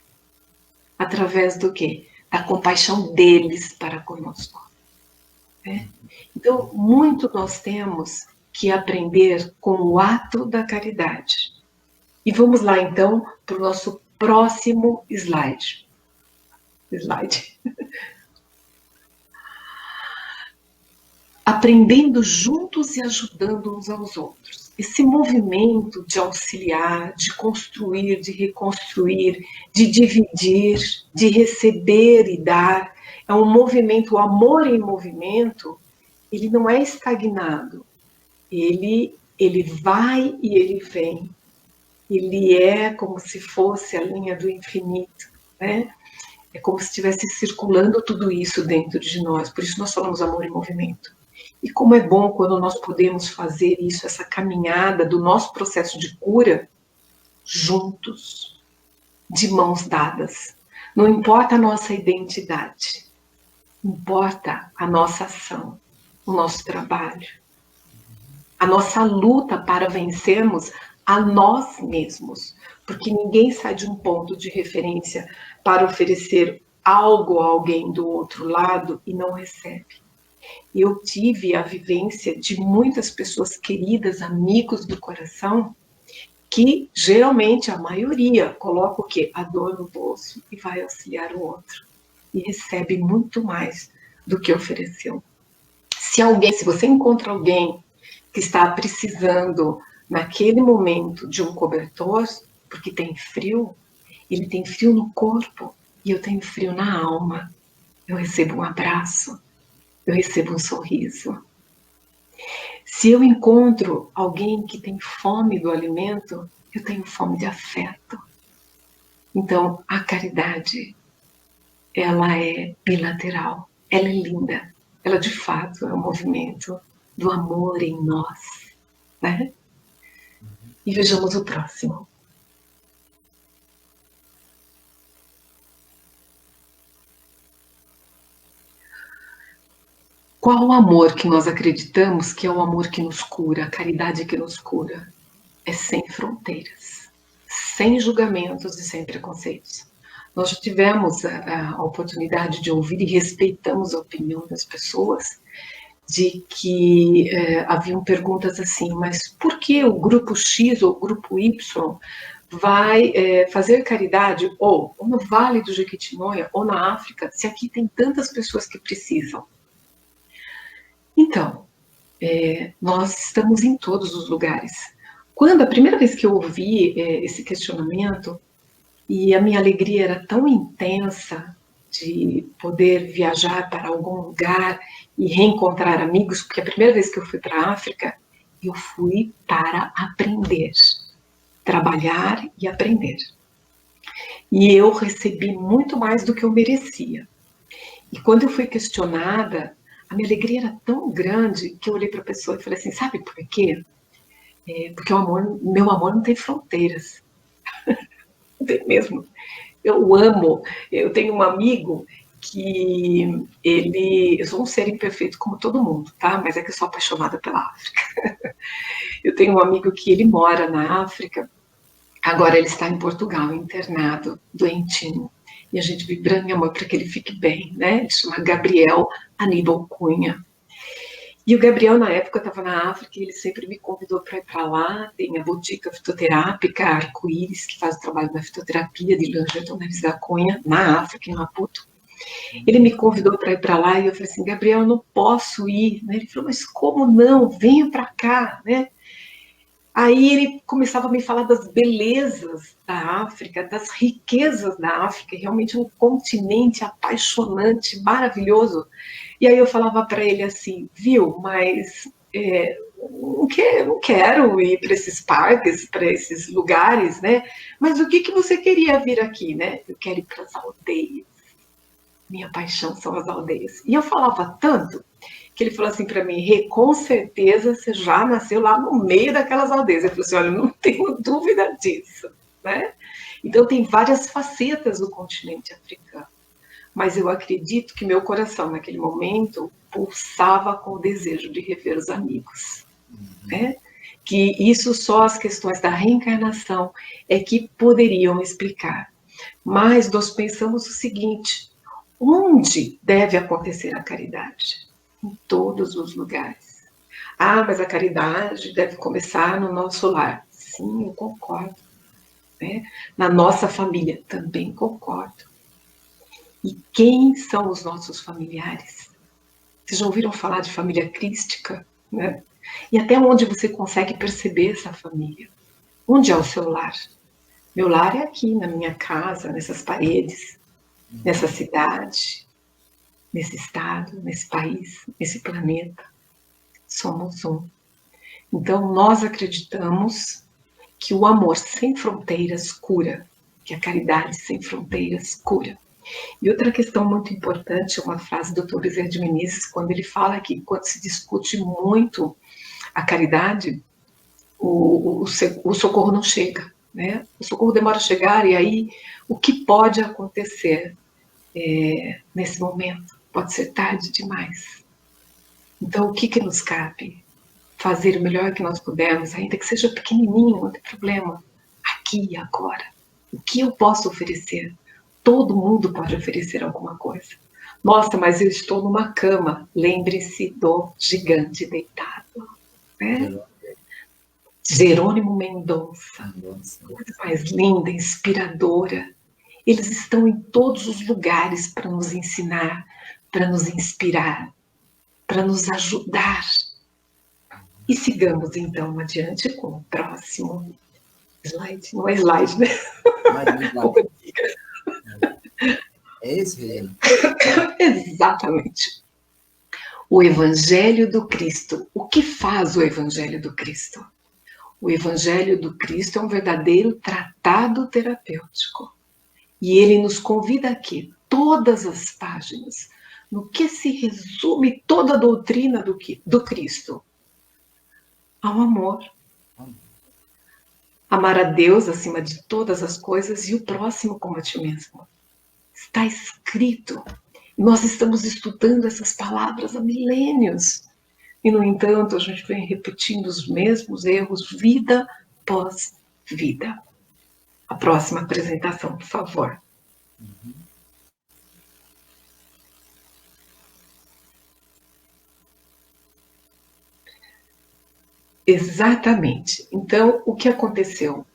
Através do quê? Da compaixão deles para conosco. Então, muito nós temos que aprender com o ato da caridade. E vamos lá, então, para o nosso próximo slide. Aprendendo juntos e ajudando uns aos outros. Esse movimento de auxiliar, de construir, de reconstruir, de dividir, de receber e dar, é um movimento, o amor em movimento, ele não é estagnado. Ele vai e ele vem. Ele é como se fosse a linha do infinito, né? É como se estivesse circulando tudo isso dentro de nós. Por isso nós falamos amor em movimento. E como é bom quando nós podemos fazer isso, essa caminhada do nosso processo de cura, juntos, de mãos dadas. Não importa a nossa identidade, importa a nossa ação, o nosso trabalho, a nossa luta para vencermos a nós mesmos, porque ninguém sai de um ponto de referência para oferecer algo a alguém do outro lado e não recebe. Eu tive a vivência de muitas pessoas queridas, amigos do coração, que geralmente a maioria coloca o quê? A dor no bolso e vai auxiliar o outro. E recebe muito mais do que ofereceu. Se você encontra alguém que está precisando, naquele momento, de um cobertor, porque tem frio, ele tem frio no corpo e eu tenho frio na alma. Eu recebo um abraço. Eu recebo um sorriso. Se eu encontro alguém que tem fome do alimento, eu tenho fome de afeto. Então, a caridade, ela é bilateral, ela é linda. Ela, de fato, é um movimento do amor em nós, né? E vejamos o próximo. Qual o amor que nós acreditamos que é o amor que nos cura, a caridade que nos cura? É sem fronteiras, sem julgamentos e sem preconceitos. Nós já tivemos a oportunidade de ouvir e respeitamos a opinião das pessoas de que haviam perguntas assim, mas por que o grupo X ou o grupo Y vai fazer caridade ou no Vale do Jequitinhonha ou na África, se aqui tem tantas pessoas que precisam? Então, nós estamos em todos os lugares. Quando a primeira vez que eu ouvi esse questionamento, e a minha alegria era tão intensa de poder viajar para algum lugar e reencontrar amigos, porque a primeira vez que eu fui para a África, eu fui para aprender, trabalhar e aprender. E eu recebi muito mais do que eu merecia. E quando eu fui questionada, a minha alegria era tão grande que eu olhei para a pessoa e falei assim, sabe por quê? Porque meu amor não tem fronteiras. Não tem mesmo. Eu amo. Eu tenho um amigo que eu sou um ser imperfeito como todo mundo, tá? Mas é que eu sou apaixonada pela África. Eu tenho um amigo que ele mora na África, agora ele está em Portugal, internado, doentinho. E a gente vibrando em amor para que ele fique bem, né? Ele chama Gabriel Aníbal Cunha. E o Gabriel, na época, estava na África e ele sempre me convidou para ir para lá. Tem a Botica Fitoterápica Arco-Íris, que faz o trabalho da fitoterapia de Langerton Neves da Cunha, na África, em Maputo. Ele me convidou para ir para lá e eu falei assim, Gabriel, eu não posso ir. Ele falou, mas como não? Venha para cá, né? Aí ele começava a me falar das belezas da África, das riquezas da África, realmente um continente apaixonante, maravilhoso. E aí eu falava para ele assim, viu, mas não quero ir para esses parques, para esses lugares, né? Mas o que você queria vir aqui, né? Eu quero ir para as aldeias. Minha paixão são as aldeias. E eu falava tanto que ele falou assim para mim, Rê, com certeza você já nasceu lá no meio daquelas aldeias. Eu falei assim, olha, não tenho dúvida disso, né? Então tem várias facetas do continente africano. Mas eu acredito que meu coração, naquele momento, pulsava com o desejo de rever os amigos, né? Que isso só as questões da reencarnação é que poderiam explicar. Mas nós pensamos o seguinte, onde deve acontecer a caridade? Em todos os lugares. Ah, mas a caridade deve começar no nosso lar. Sim, eu concordo. Né? Na nossa família, também concordo. E quem são os nossos familiares? Vocês já ouviram falar de família crística? Né? E até onde você consegue perceber essa família? Onde é o seu lar? Meu lar é aqui, na minha casa, nessas paredes, nessa cidade, nesse estado, nesse país, nesse planeta. Somos um. Então, nós acreditamos que o amor sem fronteiras cura, que a caridade sem fronteiras cura. E outra questão muito importante, uma frase do Dr. Bezerra de Menezes, quando ele fala que quando se discute muito a caridade, o socorro não chega, né? O socorro demora a chegar e aí o que pode acontecer nesse momento? Pode ser tarde demais. Então, o que nos cabe? Fazer o melhor que nós pudermos, ainda que seja pequenininho, não tem problema. Aqui e agora. O que eu posso oferecer? Todo mundo pode oferecer alguma coisa. Nossa, mas eu estou numa cama. Lembre-se do gigante deitado. Né? Jerônimo Mendonça. Coisa mais linda, inspiradora. Eles estão em todos os lugares para nos ensinar, para nos inspirar, para nos ajudar. E sigamos então adiante com o próximo slide. Não é slide, né? É esse, Regina? Exatamente. O Evangelho do Cristo. O que faz o Evangelho do Cristo? O Evangelho do Cristo é um verdadeiro tratado terapêutico. E ele nos convida aqui, todas as páginas, no que se resume toda a doutrina do Cristo. Ao amor. Amar a Deus acima de todas as coisas e o próximo como a ti mesmo. Está escrito. Nós estamos estudando essas palavras há milênios. E, no entanto, a gente vem repetindo os mesmos erros, vida após vida. A próxima apresentação, por favor. Exatamente. Então, o que aconteceu?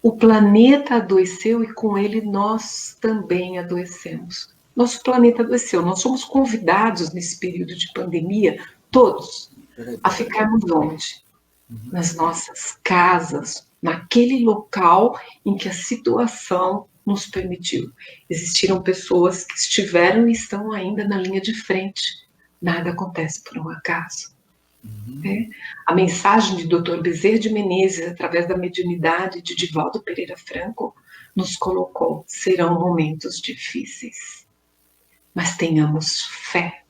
O planeta adoeceu e com ele nós também adoecemos. Nosso planeta adoeceu. Nós somos convidados nesse período de pandemia, todos, a ficarmos onde? Nas nossas casas, naquele local em que a situação nos permitiu. Existiram pessoas que estiveram e estão ainda na linha de frente. Nada acontece por um acaso. A mensagem de Dr. Bezerra de Menezes, através da mediunidade de Divaldo Pereira Franco, nos colocou: serão momentos difíceis, mas tenhamos fé,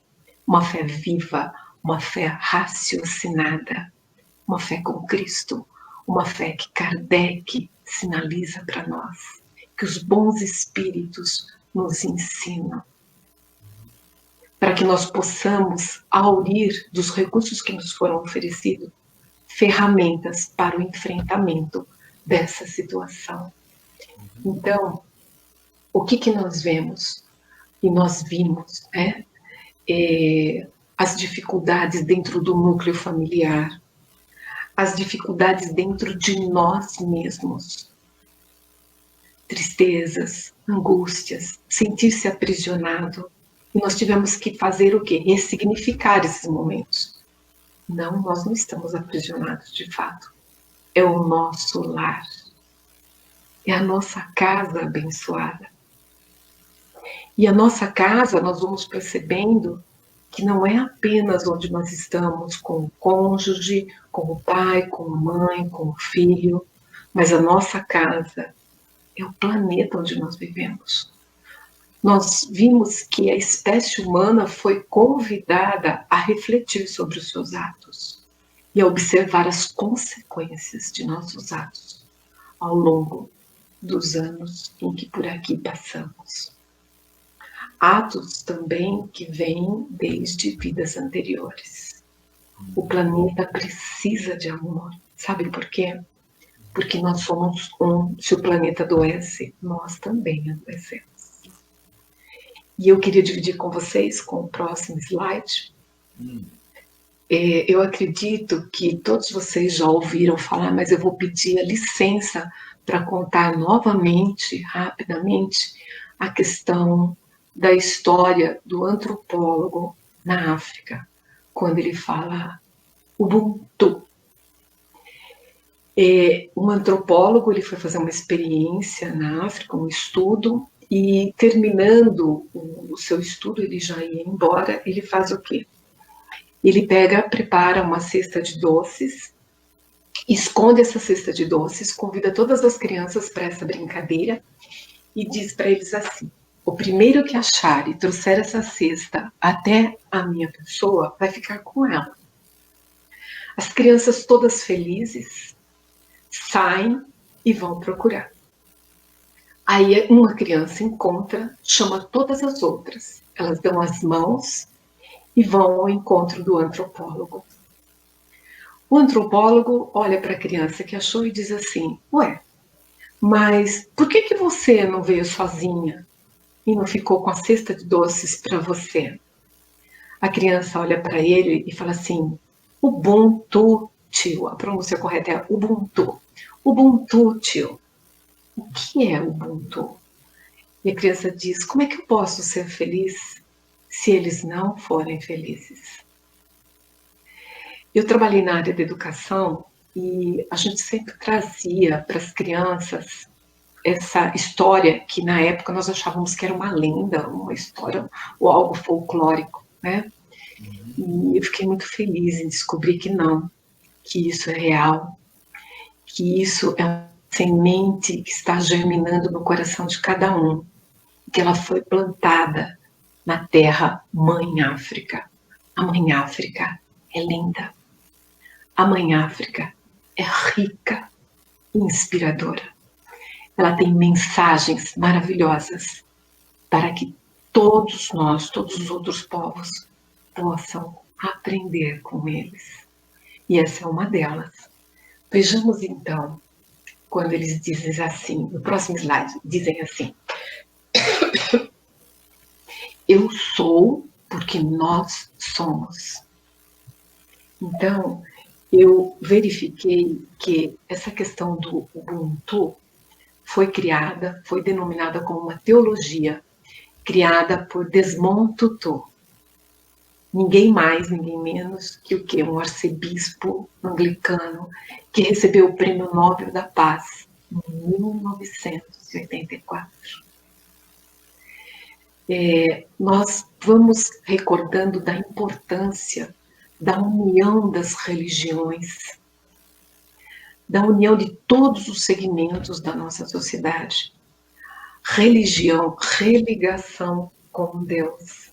uma fé viva, uma fé raciocinada, uma fé com Cristo, uma fé que Kardec sinaliza para nós, que os bons espíritos nos ensinam, para que nós possamos aurir dos recursos que nos foram oferecidos ferramentas para o enfrentamento dessa situação. Então, o que nós vemos e nós vimos, né? As dificuldades dentro do núcleo familiar, as dificuldades dentro de nós mesmos, tristezas, angústias, sentir-se aprisionado. E nós tivemos que fazer o quê? Ressignificar esses momentos. Não, nós não estamos aprisionados de fato. É o nosso lar. É a nossa casa abençoada. E a nossa casa, nós vamos percebendo que não é apenas onde nós estamos com o cônjuge, com o pai, com a mãe, com o filho, mas a nossa casa é o planeta onde nós vivemos. Nós vimos que a espécie humana foi convidada a refletir sobre os seus atos e a observar as consequências de nossos atos ao longo dos anos em que por aqui passamos. Atos também que vêm desde vidas anteriores. O planeta precisa de amor. Sabe por quê? Porque nós somos um. Se o planeta adoece, nós também adoecemos. E eu queria dividir com vocês, com o próximo slide. Eu acredito que todos vocês já ouviram falar, mas eu vou pedir a licença para contar novamente, rapidamente, a questão da história do antropólogo na África, quando ele fala Ubuntu. Um antropólogo, ele foi fazer uma experiência na África, um estudo, e terminando o seu estudo, ele já ia embora, ele faz o quê? Ele prepara uma cesta de doces, esconde essa cesta de doces, convida todas as crianças para essa brincadeira e diz para eles assim: o primeiro que achar e trouxer essa cesta até a minha pessoa vai ficar com ela. As crianças todas felizes saem e vão procurar. Aí uma criança encontra, chama todas as outras. Elas dão as mãos e vão ao encontro do antropólogo. O antropólogo olha para a criança que achou e diz assim: ué, mas por que você não veio sozinha e não ficou com a cesta de doces para você? A criança olha para ele e fala assim: Ubuntu, tio. A pronúncia correta é Ubuntu. Ubuntu, tio. O que é Ubuntu? E a criança diz: como é que eu posso ser feliz se eles não forem felizes? Eu trabalhei na área da educação e a gente sempre trazia para as crianças essa história que na época nós achávamos que era uma lenda, uma história ou algo folclórico, né? E eu fiquei muito feliz em descobrir que não, que isso é real, que isso é uma semente que está germinando no coração de cada um, que ela foi plantada na terra Mãe África. A Mãe África é linda. A Mãe África é rica e inspiradora. Ela tem mensagens maravilhosas para que todos nós, todos os outros povos, possam aprender com eles. E essa é uma delas. Vejamos então, quando eles dizem assim, no próximo slide, dizem assim: eu sou porque nós somos. Então, eu verifiquei que essa questão do Ubuntu foi denominada como uma teologia criada por Desmond Tutu. Ninguém mais, ninguém menos que o quê? Um arcebispo anglicano que recebeu o Prêmio Nobel da Paz em 1984. Nós vamos recordando da importância da união das religiões, da união de todos os segmentos da nossa sociedade. Religião, religação com Deus.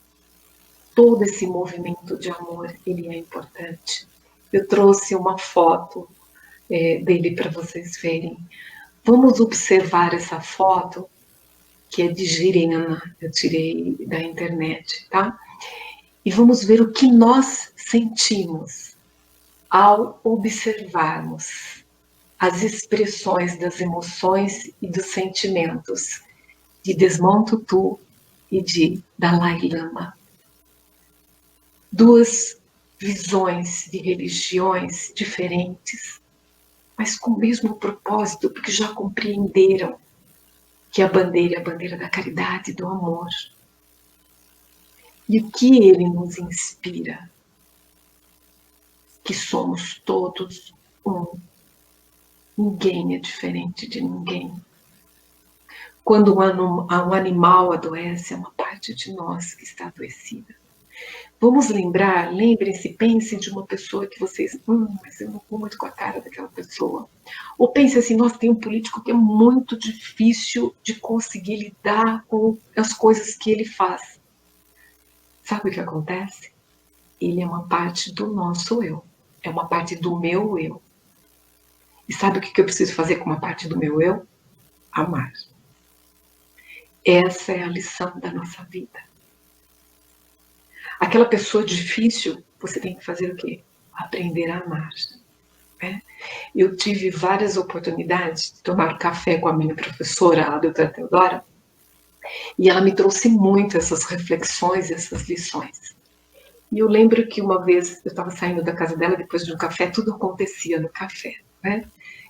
Todo esse movimento de amor, ele é importante. Eu trouxe uma foto dele para vocês verem. Vamos observar essa foto, que é de Girena, eu tirei da internet, tá? E vamos ver o que nós sentimos ao observarmos as expressões das emoções e dos sentimentos de Desmond Tutu e de Dalai Lama. Duas visões de religiões diferentes, mas com o mesmo propósito, porque já compreenderam que a bandeira é a bandeira da caridade e do amor. E o que ele nos inspira? Que somos todos um. Ninguém é diferente de ninguém. Quando um animal adoece, é uma parte de nós que está adoecida. Vamos lembrar, lembrem-se, pensem de uma pessoa que vocês, mas eu não vou muito com a cara daquela pessoa. Ou pense assim, nossa, tem um político que é muito difícil de conseguir lidar com as coisas que ele faz. Sabe o que acontece? Ele é uma parte do nosso eu. É uma parte do meu eu. E sabe o que eu preciso fazer com uma parte do meu eu? Amar. Essa é a lição da nossa vida. Aquela pessoa difícil, você tem que fazer o quê? Aprender a amar. Né? Eu tive várias oportunidades de tomar café com a minha professora, a doutora Teodora, e ela me trouxe muito essas reflexões, essas lições. E eu lembro que uma vez eu estava saindo da casa dela, depois de um café, tudo acontecia no café, né?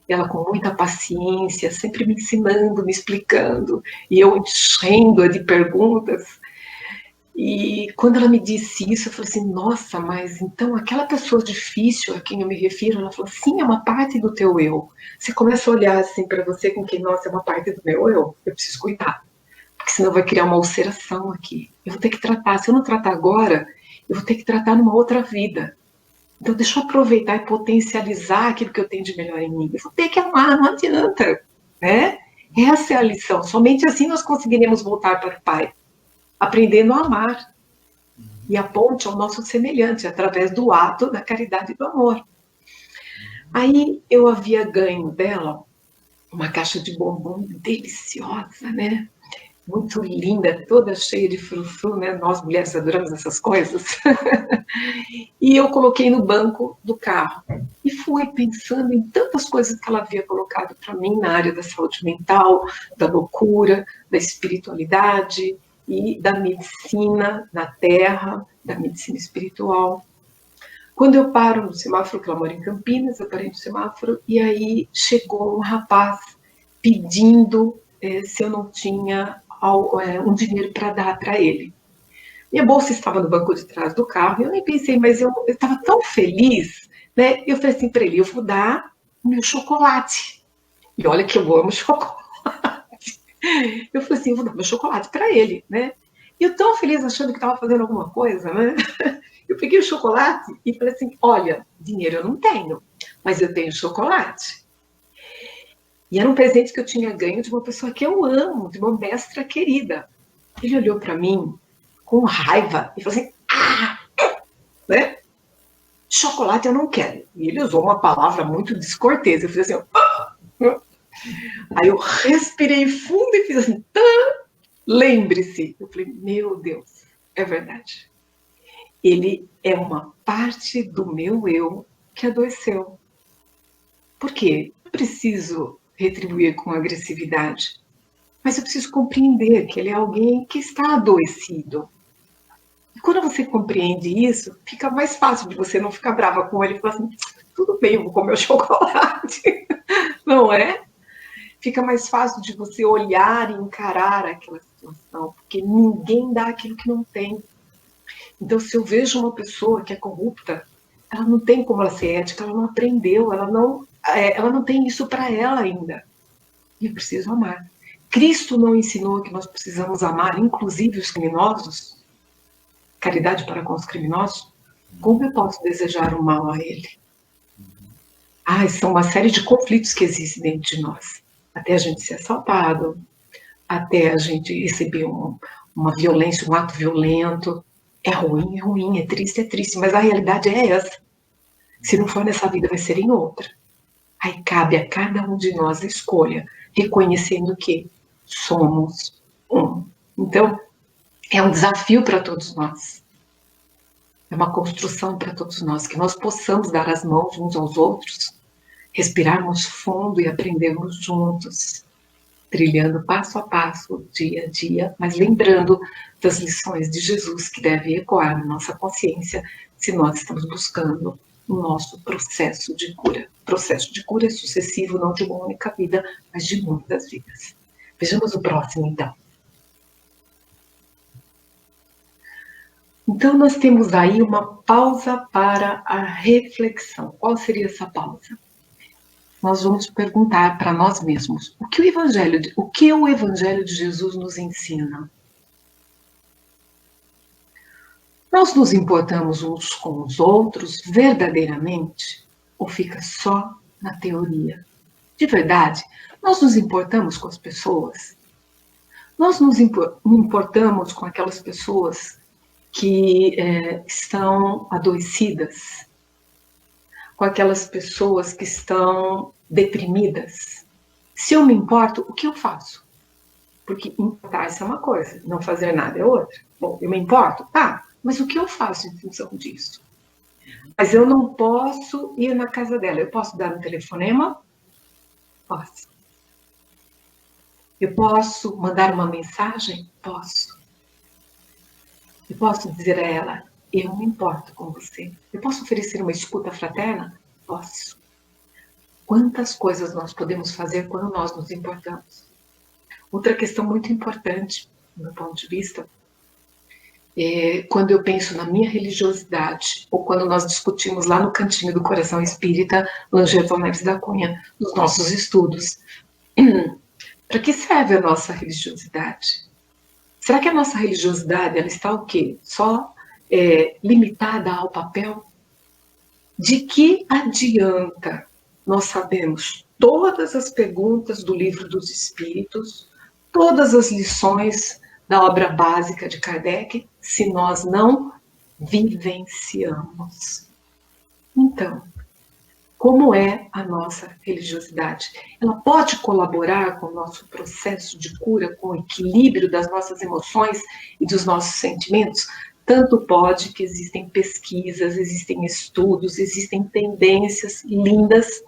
E ela com muita paciência, sempre me ensinando, me explicando, e eu enchendo-a de perguntas. E quando ela me disse isso, eu falei assim, nossa, mas então aquela pessoa difícil a quem eu me refiro, ela falou, sim, é uma parte do teu eu. Você começa a olhar assim para você com que, nossa, é uma parte do meu eu preciso cuidar, porque senão vai criar uma ulceração aqui. Eu vou ter que tratar, se eu não tratar agora, eu vou ter que tratar numa outra vida. Então deixa eu aproveitar e potencializar aquilo que eu tenho de melhor em mim. Eu vou ter que amar, não adianta, né? Essa é a lição, somente assim nós conseguiremos voltar para o Pai. Aprendendo a amar. E a ponte ao nosso semelhante, através do ato da caridade e do amor. Aí eu havia ganho dela uma caixa de bombom deliciosa, né? Muito linda, toda cheia de frufru, né? Nós mulheres adoramos essas coisas. E eu coloquei no banco do carro. E fui pensando em tantas coisas que ela havia colocado para mim na área da saúde mental, da loucura, da espiritualidade, e da medicina na Terra, da medicina espiritual. Quando eu paro no semáforo, que ela mora em Campinas, eu parei no semáforo, e aí chegou um rapaz pedindo se eu não tinha um dinheiro para dar para ele. Minha bolsa estava no banco de trás do carro, e eu nem pensei, mas eu estava tão feliz, né? Eu falei assim para ele, eu vou dar o meu chocolate. E olha que eu amo chocolate. Eu falei assim, vou dar meu chocolate para ele, né? E eu tão feliz achando que estava fazendo alguma coisa, né? Eu peguei o chocolate e falei assim, olha, dinheiro eu não tenho, mas eu tenho chocolate. E era um presente que eu tinha ganho de uma pessoa que eu amo, de uma mestra querida. Ele olhou para mim com raiva e falou assim, né? Chocolate eu não quero. E ele usou uma palavra muito descortês. Eu fiz assim, Aí eu respirei fundo e fiz assim, lembre-se. Eu falei, meu Deus, é verdade. Ele é uma parte do meu eu que adoeceu. Por quê? Eu preciso retribuir com agressividade, mas eu preciso compreender que ele é alguém que está adoecido. E quando você compreende isso, fica mais fácil de você não ficar brava com ele e falar assim, tudo bem, eu vou comer o chocolate. Não é? Fica mais fácil de você olhar e encarar aquela situação, porque ninguém dá aquilo que não tem. Então, se eu vejo uma pessoa que é corrupta, ela não tem como ela ser ética, ela não aprendeu, ela não tem isso para ela ainda. E eu preciso amar. Cristo não ensinou que nós precisamos amar, inclusive os criminosos? Caridade para com os criminosos? Como eu posso desejar o mal a ele? São uma série de conflitos que existem dentro de nós. Até a gente ser assaltado, até a gente receber uma violência, um ato violento. É ruim, é triste, mas a realidade é essa. Se não for nessa vida, vai ser em outra. Aí cabe a cada um de nós a escolha, reconhecendo que somos um. Então, é um desafio para todos nós. É uma construção para todos nós, que nós possamos dar as mãos uns aos outros, respirarmos fundo e aprendermos juntos, trilhando passo a passo, dia a dia, mas lembrando das lições de Jesus que devem ecoar na nossa consciência se nós estamos buscando o nosso processo de cura. O processo de cura é sucessivo, não de uma única vida, mas de muitas vidas. Vejamos o próximo, então. Então, nós temos aí uma pausa para a reflexão. Qual seria essa pausa? Nós vamos perguntar para nós mesmos, o que o Evangelho de Jesus nos ensina? Nós nos importamos uns com os outros verdadeiramente? Ou fica só na teoria? De verdade, nós nos importamos com as pessoas? Nós nos importamos com aquelas pessoas que estão adoecidas, com aquelas pessoas que estão deprimidas. Se eu me importo, o que eu faço? Porque importar-se é uma coisa, não fazer nada é outra. Bom, eu me importo? Tá, mas o que eu faço em função disso? Mas eu não posso ir na casa dela. Eu posso dar um telefonema? Posso. Eu posso mandar uma mensagem? Posso. Eu posso dizer a ela, eu me importo com você. Eu posso oferecer uma escuta fraterna? Posso. Quantas coisas nós podemos fazer quando nós nos importamos? Outra questão muito importante, do meu ponto de vista, é quando eu penso na minha religiosidade, ou quando nós discutimos lá no cantinho do Coração Espírita, Langevin Neves da Cunha, nos nossos estudos. Para que serve a nossa religiosidade? Será que a nossa religiosidade ela está o quê? Só limitada ao papel? De que adianta nós sabemos todas as perguntas do Livro dos Espíritos, todas as lições da obra básica de Kardec, se nós não vivenciamos? Então, como é a nossa religiosidade? Ela pode colaborar com o nosso processo de cura, com o equilíbrio das nossas emoções e dos nossos sentimentos? Tanto pode que existem pesquisas, existem estudos, existem tendências lindas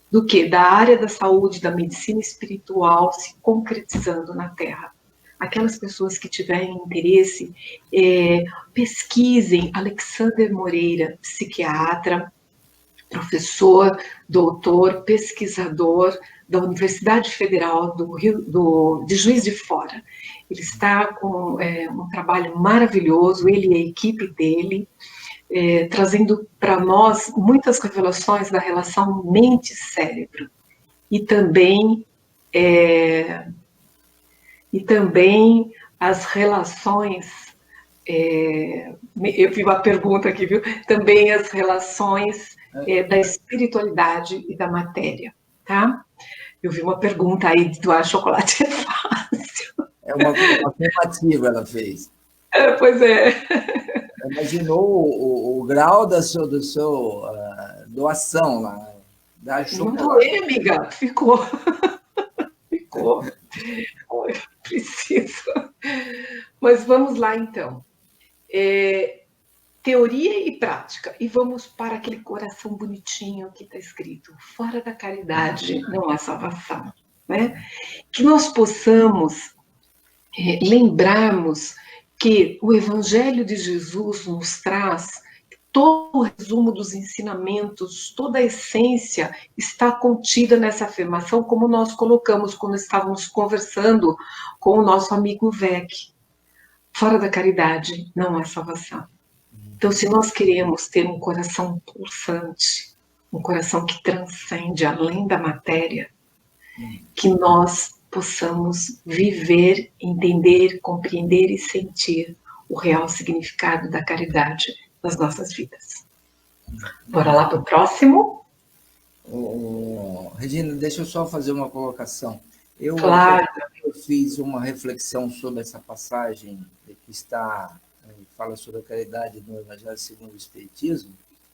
do que? Da área da saúde, da medicina espiritual se concretizando na Terra. Aquelas pessoas que tiverem interesse, pesquisem. Alexander Moreira, psiquiatra, professor, doutor, pesquisador da Universidade Federal de Juiz de Fora. Ele está com um trabalho maravilhoso, ele e a equipe dele, trazendo para nós muitas revelações da relação mente-cérebro. E também as relações... eu vi uma pergunta aqui, viu? Também as relações da espiritualidade e da matéria, tá? Eu vi uma pergunta aí do chocolate é fácil. É uma afirmativa ela fez. Pois é. Imaginou o grau da sua doação lá. Da não doei, amiga. Ficou. Ficou. Preciso. Mas vamos lá, então. Teoria e prática. E vamos para aquele coração bonitinho que está escrito: fora da caridade não há salvação. Né? Que nós possamos lembrarmos que o Evangelho de Jesus nos traz todo o resumo dos ensinamentos, toda a essência está contida nessa afirmação, como nós colocamos quando estávamos conversando com o nosso amigo Vec. Fora da caridade não há salvação. Então, se nós queremos ter um coração pulsante, um coração que transcende além da matéria, que nós possamos viver, entender, compreender e sentir o real significado da caridade nas nossas vidas. Bora lá para o próximo? Regina, deixa eu só fazer uma colocação. Claro. Eu fiz uma reflexão sobre essa passagem que fala sobre a caridade no Evangelho segundo o Espiritismo,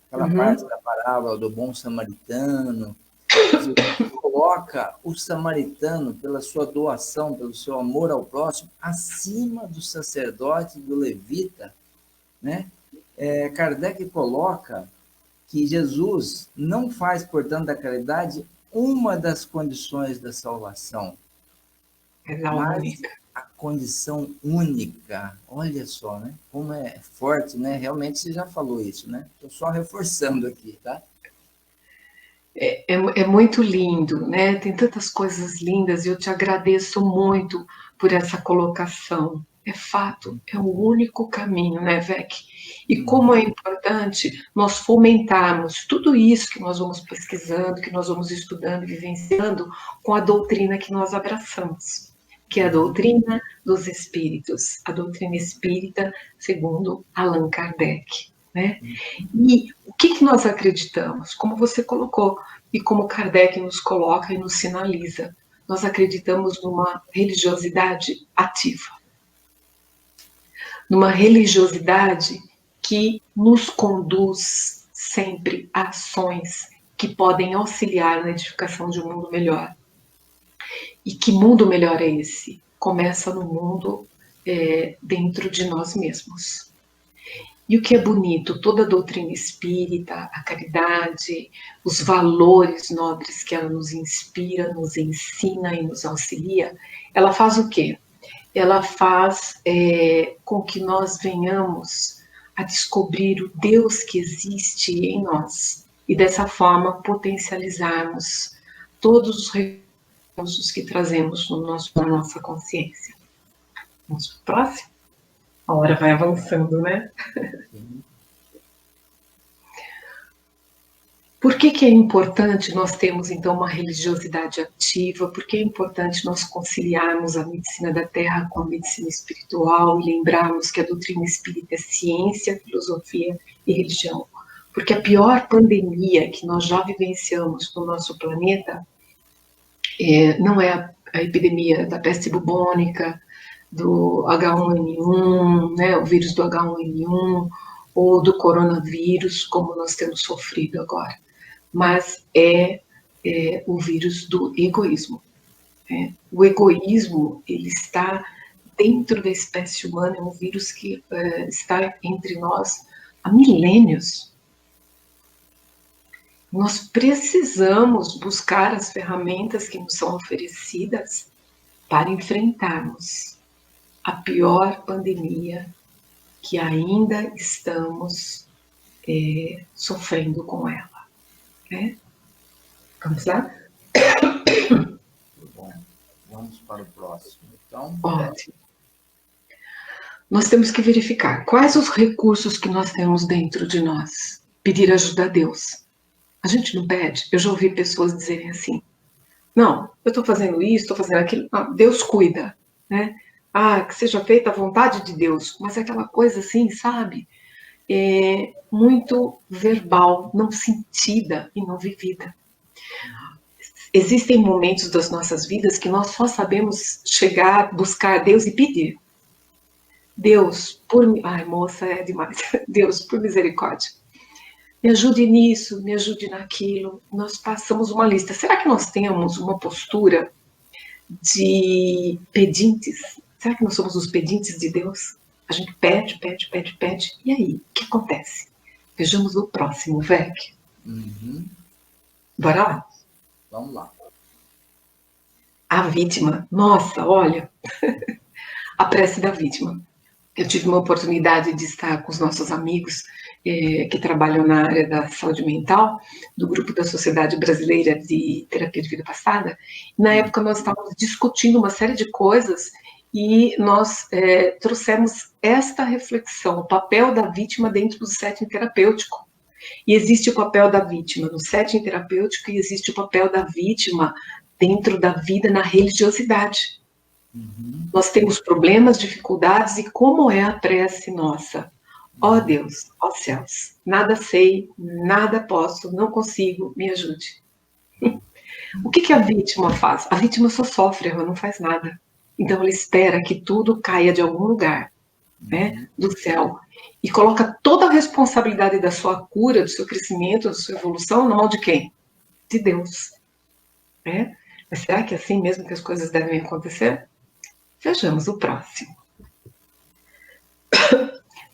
aquela parte da parábola do bom samaritano, que coloca o samaritano, pela sua doação, pelo seu amor ao próximo, acima do sacerdote e do levita, né? Kardec coloca que Jesus não faz, portanto, da caridade uma das condições da salvação, mas a condição única. Olha só, né? Como é forte, né? Realmente você já falou isso, né? Estou só reforçando aqui, tá? É muito lindo, né? Tem tantas coisas lindas e eu te agradeço muito por essa colocação. É fato, é o único caminho, né, Vec? E como é importante nós fomentarmos tudo isso que nós vamos pesquisando, que nós vamos estudando, vivenciando, com a doutrina que nós abraçamos, que é a doutrina dos espíritos, a doutrina espírita segundo Allan Kardec, né? E o que nós acreditamos? Como você colocou, e como Kardec nos coloca e nos sinaliza, nós acreditamos numa religiosidade ativa. Numa religiosidade que nos conduz sempre a ações que podem auxiliar na edificação de um mundo melhor. E que mundo melhor é esse? Começa no mundo dentro de nós mesmos. E o que é bonito, toda a doutrina espírita, a caridade, os valores nobres que ela nos inspira, nos ensina e nos auxilia, ela faz o quê? Ela faz com que nós venhamos a descobrir o Deus que existe em nós e dessa forma potencializarmos todos os recursos que trazemos na nossa consciência. Vamos para o próximo? A hora vai avançando, né? Por que é importante nós termos, então, uma religiosidade ativa? Por que é importante nós conciliarmos a medicina da terra com a medicina espiritual e lembrarmos que a doutrina espírita é ciência, filosofia e religião? Porque a pior pandemia que nós já vivenciamos no nosso planeta não é a epidemia da peste bubônica, do H1N1, né, o vírus do H1N1, ou do coronavírus, como nós temos sofrido agora, mas é o vírus do egoísmo. O egoísmo, ele está dentro da espécie humana, é um vírus que está entre nós há milênios. Nós precisamos buscar as ferramentas que nos são oferecidas para enfrentarmos a pior pandemia que ainda estamos sofrendo com ela. Né? Vamos lá? Bom, vamos para o próximo. Então, ótimo. Nós temos que verificar quais os recursos que nós temos dentro de nós. Pedir ajuda a Deus. A gente não pede. Eu já ouvi pessoas dizerem assim, não, eu estou fazendo isso, estou fazendo aquilo. Não, Deus cuida, né? Que seja feita a vontade de Deus. Mas é aquela coisa assim, sabe? Muito verbal, não sentida e não vivida. Existem momentos das nossas vidas que nós só sabemos chegar, buscar Deus e pedir. Deus, ai, moça, é demais. Deus, por misericórdia. Me ajude nisso, me ajude naquilo. Nós passamos uma lista. Será que nós temos uma postura de pedintes? Será que nós somos os pedintes de Deus? A gente pede, pede, pede, pede. E aí, o que acontece? Vejamos o próximo, Vec. Bora lá? Vamos lá. A vítima. Nossa, olha. A prece da vítima. Eu tive uma oportunidade de estar com os nossos amigos que trabalham na área da saúde mental, do grupo da Sociedade Brasileira de Terapia de Vida Passada. Na época, nós estávamos discutindo uma série de coisas e nós trouxemos esta reflexão, o papel da vítima dentro do setting terapêutico. E existe o papel da vítima no setting terapêutico e existe o papel da vítima dentro da vida na religiosidade. Uhum. Nós temos problemas, dificuldades, e como é a prece nossa? Ó Deus, ó céus, nada sei, nada posso, não consigo, me ajude. O que a vítima faz? A vítima só sofre, ela não faz nada. Então ela espera que tudo caia de algum lugar, né, do céu, e coloca toda a responsabilidade da sua cura, do seu crescimento, da sua evolução, na mão de quem? De Deus. Né? Mas será que é assim mesmo que as coisas devem acontecer? Vejamos o próximo.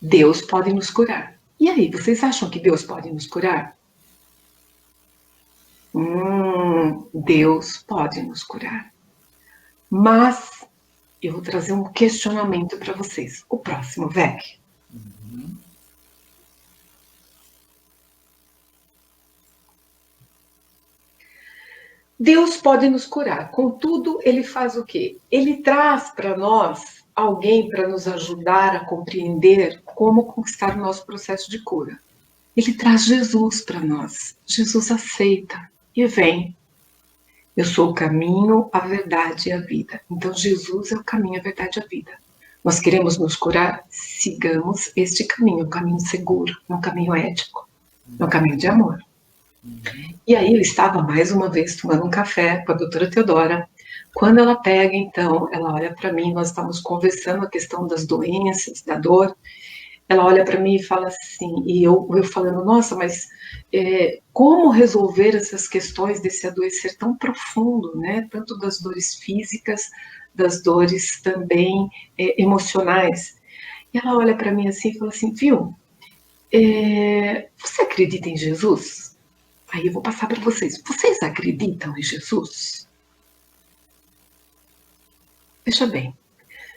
Deus pode nos curar. E aí, vocês acham que Deus pode nos curar? Deus pode nos curar. Mas eu vou trazer um questionamento para vocês. O próximo, Vec. Deus pode nos curar. Contudo, ele faz o quê? Ele traz para nós alguém para nos ajudar a compreender como conquistar o nosso processo de cura. Ele traz Jesus para nós. Jesus aceita e vem. Eu sou o caminho, a verdade e a vida. Então, Jesus é o caminho, a verdade e a vida. Nós queremos nos curar? Sigamos este caminho, um caminho seguro, um caminho ético, um caminho de amor. E aí eu estava mais uma vez tomando um café com a doutora Teodora. Quando ela pega, então, ela olha para mim, nós estamos conversando a questão das doenças, da dor. Ela olha para mim e fala assim, e eu falando, nossa, mas como resolver essas questões desse adoecer tão profundo, né? Tanto das dores físicas, das dores também emocionais. E ela olha para mim assim e fala assim, viu, você acredita em Jesus? Aí eu vou passar para vocês. Vocês acreditam em Jesus? Veja bem,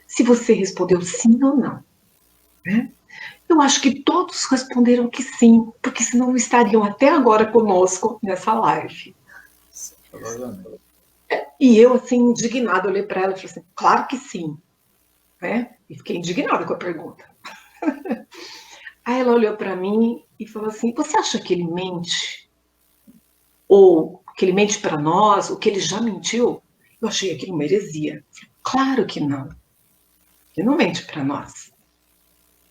se você respondeu sim ou não, né? Eu acho que todos responderam que sim, porque senão não estariam até agora conosco nessa live. E eu, assim, indignada, olhei para ela e falei assim, claro que sim. Né? E fiquei indignada com a pergunta. Aí ela olhou para mim e falou assim, você acha que ele mente? Ou que ele mente para nós? Ou que ele já mentiu? Eu achei aquilo uma heresia. Claro que não. Ele não mente para nós.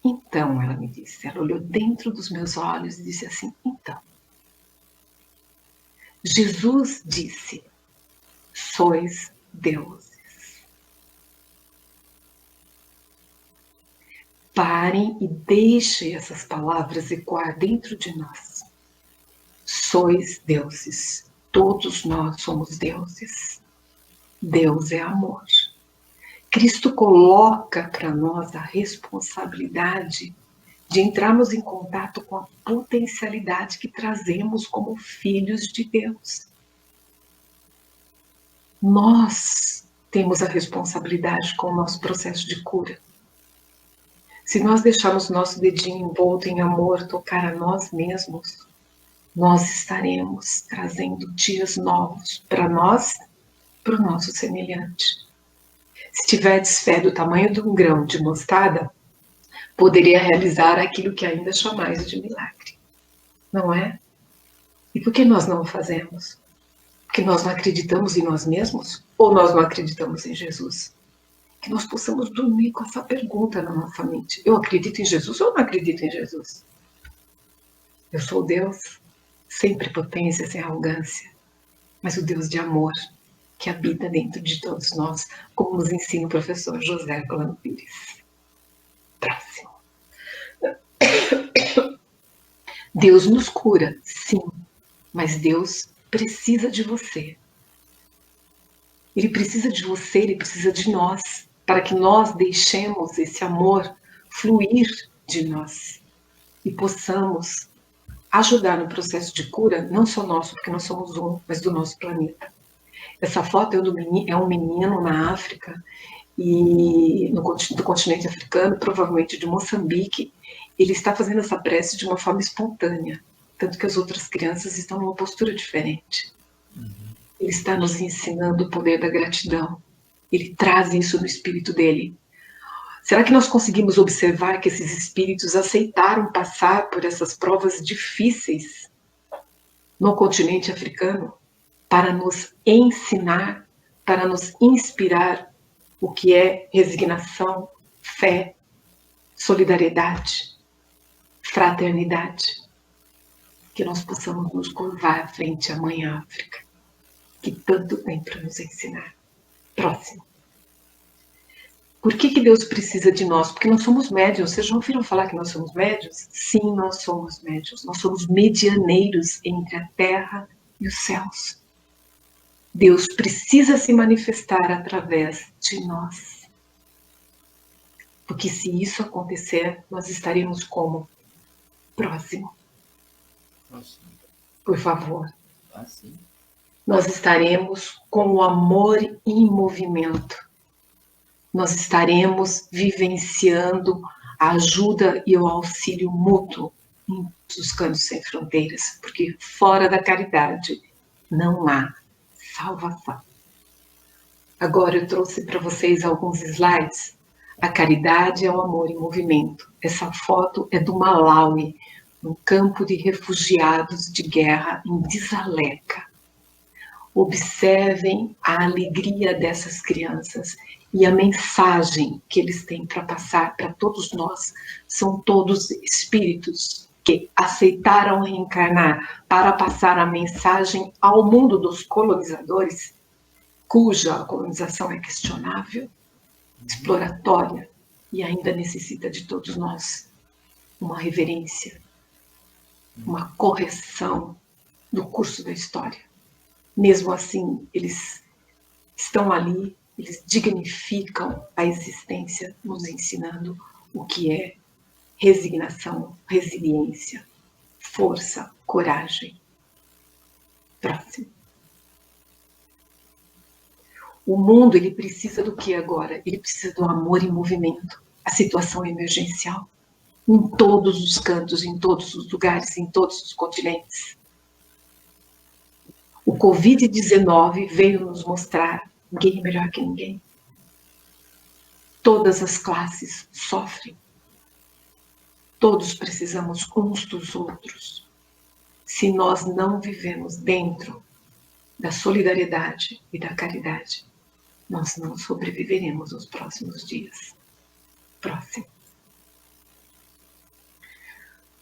Então, ela me disse, ela olhou dentro dos meus olhos e disse assim, então, Jesus disse, sois deuses. Parem e deixem essas palavras ecoar dentro de nós. Sois deuses, todos nós somos deuses. Deus é amor. Cristo coloca para nós a responsabilidade de entrarmos em contato com a potencialidade que trazemos como filhos de Deus. Nós temos a responsabilidade com o nosso processo de cura. Se nós deixarmos nosso dedinho envolto em amor tocar a nós mesmos, nós estaremos trazendo dias novos para nós, para o nosso semelhante. Se tiverdes fé do tamanho de um grão de mostarda, poderia realizar aquilo que ainda chamais de milagre. Não é? E por que nós não o fazemos? Porque nós não acreditamos em nós mesmos? Ou nós não acreditamos em Jesus? Que nós possamos dormir com essa pergunta na nossa mente. Eu acredito em Jesus ou não acredito em Jesus? Eu sou Deus, sem prepotência, sem arrogância, mas o Deus de amor, que habita dentro de todos nós, como nos ensina o professor José Herculano Pires. Próximo. Deus nos cura, sim, mas Deus precisa de você. Ele precisa de você, ele precisa de nós, para que nós deixemos esse amor fluir de nós e possamos ajudar no processo de cura, não só nosso, porque nós somos um, mas do nosso planeta. Essa foto é um menino na África, e do continente africano, provavelmente de Moçambique, ele está fazendo essa prece de uma forma espontânea, tanto que as outras crianças estão numa postura diferente. Ele está nos ensinando o poder da gratidão. Ele traz isso no espírito dele. Será que nós conseguimos observar que esses espíritos aceitaram passar por essas provas difíceis no continente africano para nos ensinar, para nos inspirar o que é resignação, fé, solidariedade, fraternidade? Que nós possamos nos curvar frente à Mãe África, que tanto tem para nos ensinar. Próximo. Por que Deus precisa de nós? Porque nós somos médiuns. Vocês já ouviram falar que nós somos médiuns? Sim, nós somos médiuns. Nós somos medianeiros entre a terra e os céus. Deus precisa se manifestar através de nós. Porque se isso acontecer, nós estaremos como? Próximo. Por favor. Nós estaremos com o amor em movimento. Nós estaremos vivenciando a ajuda e o auxílio mútuo em os Cantos Sem Fronteiras, porque fora da caridade não há salvação. Agora eu trouxe para vocês alguns slides. A caridade é o amor em movimento. Essa foto é do Malawi, um campo de refugiados de guerra em Dzaleka. Observem a alegria dessas crianças e a mensagem que eles têm para passar para todos nós. São todos espíritos que aceitaram reencarnar para passar a mensagem ao mundo dos colonizadores, cuja colonização é questionável, exploratória e ainda necessita de todos nós uma reverência, uma correção do curso da história. Mesmo assim, eles estão ali, eles dignificam a existência, nos ensinando o que é resignação, resiliência, força, coragem. Próximo. O mundo, ele precisa do que agora? Ele precisa do amor em movimento. A situação emergencial. Em todos os cantos, em todos os lugares, em todos os continentes. O Covid-19 veio nos mostrar ninguém é melhor que ninguém. Todas as classes sofrem. Todos precisamos uns dos outros. Se nós não vivemos dentro da solidariedade e da caridade, nós não sobreviveremos nos próximos dias. Próximo.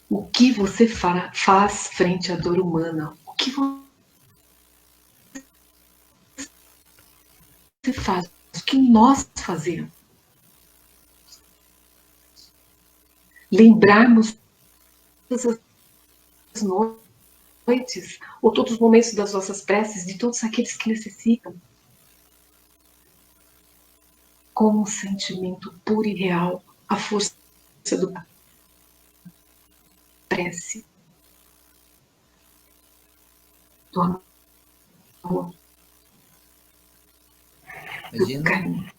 O que você faz frente à dor humana? O que você faz? O que nós fazemos? Lembrarmos todas as noites, ou todos os momentos das nossas preces, de todos aqueles que necessitam. Com um sentimento puro e real, a força do prece, do amor, do carinho.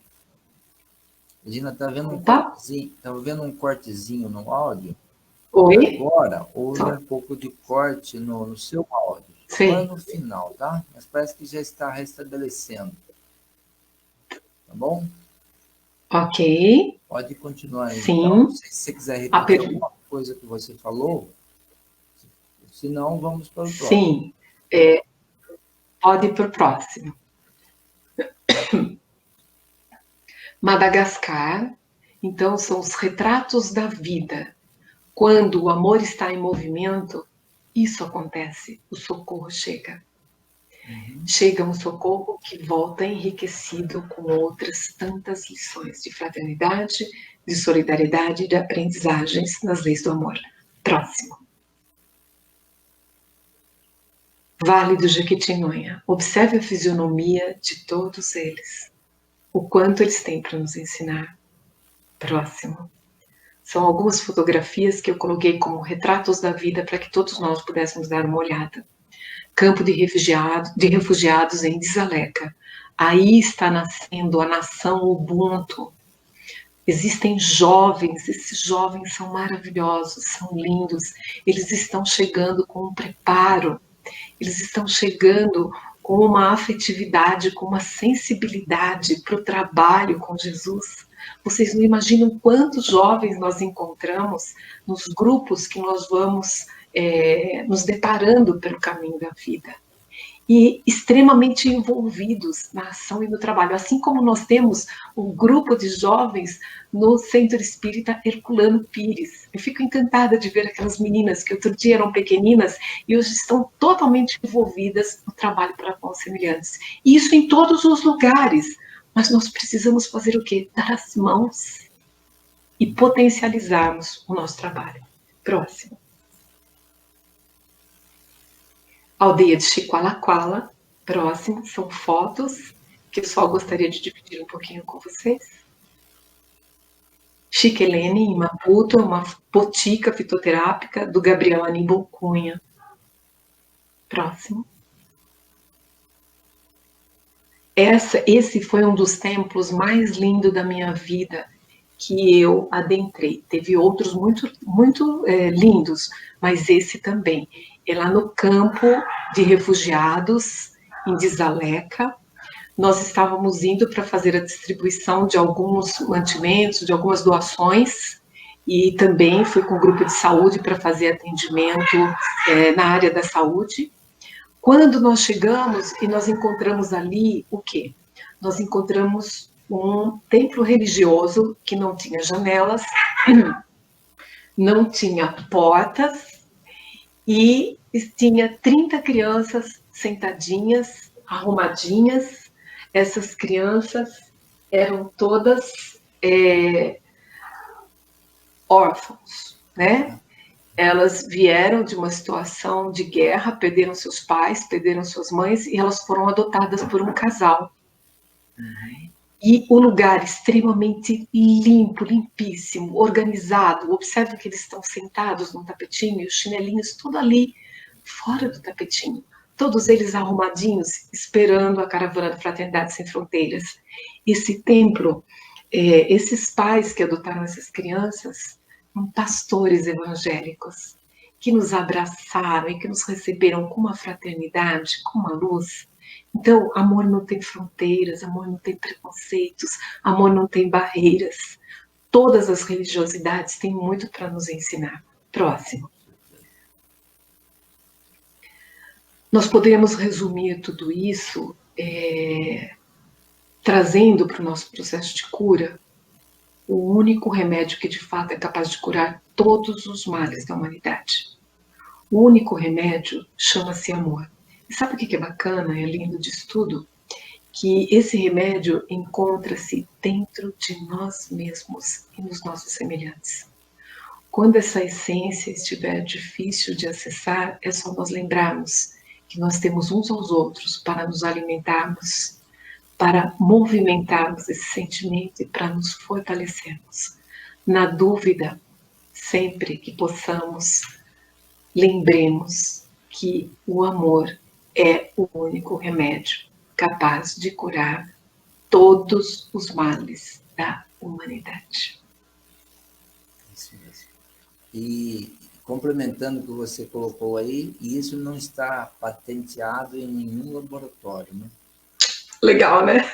Regina, tá vendo um cortezinho no áudio? Oi? Agora, houve um pouco de corte no seu áudio. Sim. Agora no final, tá? Mas parece que já está restabelecendo. Tá bom? Ok. Pode continuar aí. Sim. Então, se você quiser repetir alguma coisa que você falou, se não, vamos para o próximo. Sim. Pode ir para o próximo. Madagascar, então, são os retratos da vida. Quando o amor está em movimento, isso acontece, o socorro chega. Chega um socorro que volta enriquecido com outras tantas lições de fraternidade, de solidariedade e de aprendizagens nas leis do amor. Próximo. Vale do Jequitinhonha. Observe a fisionomia de todos eles. O quanto eles têm para nos ensinar. Próximo. São algumas fotografias que eu coloquei como retratos da vida para que todos nós pudéssemos dar uma olhada. Campo de refugiados em Dzaleka. Aí está nascendo a nação Ubuntu. Existem jovens, esses jovens são maravilhosos, são lindos, eles estão chegando com um preparo, eles estão chegando com uma afetividade, com uma sensibilidade para o trabalho com Jesus. Vocês não imaginam quantos jovens nós encontramos nos grupos que nós vamos nos deparando pelo caminho da vida. E extremamente envolvidos na ação e no trabalho. Assim como nós temos um grupo de jovens no Centro Espírita Herculano Pires. Eu fico encantada de ver aquelas meninas que outro dia eram pequeninas e hoje estão totalmente envolvidas no trabalho para com os semelhantes. E isso em todos os lugares. Mas nós precisamos fazer o quê? Dar as mãos e potencializarmos o nosso trabalho. Próximo. Aldeia de Chiqualaquala, próximo, são fotos que eu só gostaria de dividir um pouquinho com vocês. Chiquelene, em Maputo, uma botica fitoterápica do Gabriel Aníbal Cunha. Próximo. Esse foi um dos templos mais lindos da minha vida que eu adentrei. Teve outros muito lindos, mas esse também. É lá no campo de refugiados, em Desaleca. Nós estávamos indo para fazer a distribuição de alguns mantimentos, de algumas doações, e também fui com o grupo de saúde para fazer atendimento na área da saúde. Quando nós chegamos e nós encontramos ali o quê? Nós encontramos um templo religioso que não tinha janelas, não tinha portas, e tinha 30 crianças sentadinhas, arrumadinhas. Essas crianças eram todas órfãos, né? Elas vieram de uma situação de guerra, perderam seus pais, perderam suas mães, e elas foram adotadas por um casal. E o lugar extremamente limpo, limpíssimo, organizado. Observe que eles estão sentados num tapetinho e os chinelinhos tudo ali, fora do tapetinho. Todos eles arrumadinhos, esperando a caravana da Fraternidade Sem Fronteiras. Esse templo, esses pais que adotaram essas crianças, são pastores evangélicos, que nos abraçaram e que nos receberam com uma fraternidade, com uma luz. Então, amor não tem fronteiras, amor não tem preconceitos, amor não tem barreiras. Todas as religiosidades têm muito para nos ensinar. Próximo. Nós podemos resumir tudo isso trazendo para o nosso processo de cura o único remédio que de fato é capaz de curar todos os males da humanidade. O único remédio chama-se amor. E sabe o que é bacana, é lindo disso tudo? Que esse remédio encontra-se dentro de nós mesmos e nos nossos semelhantes. Quando essa essência estiver difícil de acessar, é só nós lembrarmos que nós temos uns aos outros para nos alimentarmos, para movimentarmos esse sentimento e para nos fortalecermos. Na dúvida, sempre que possamos, lembremos que o amor é o único remédio capaz de curar todos os males da humanidade. Isso mesmo. E complementando o que você colocou aí, isso não está patenteado em nenhum laboratório, né? Legal, né?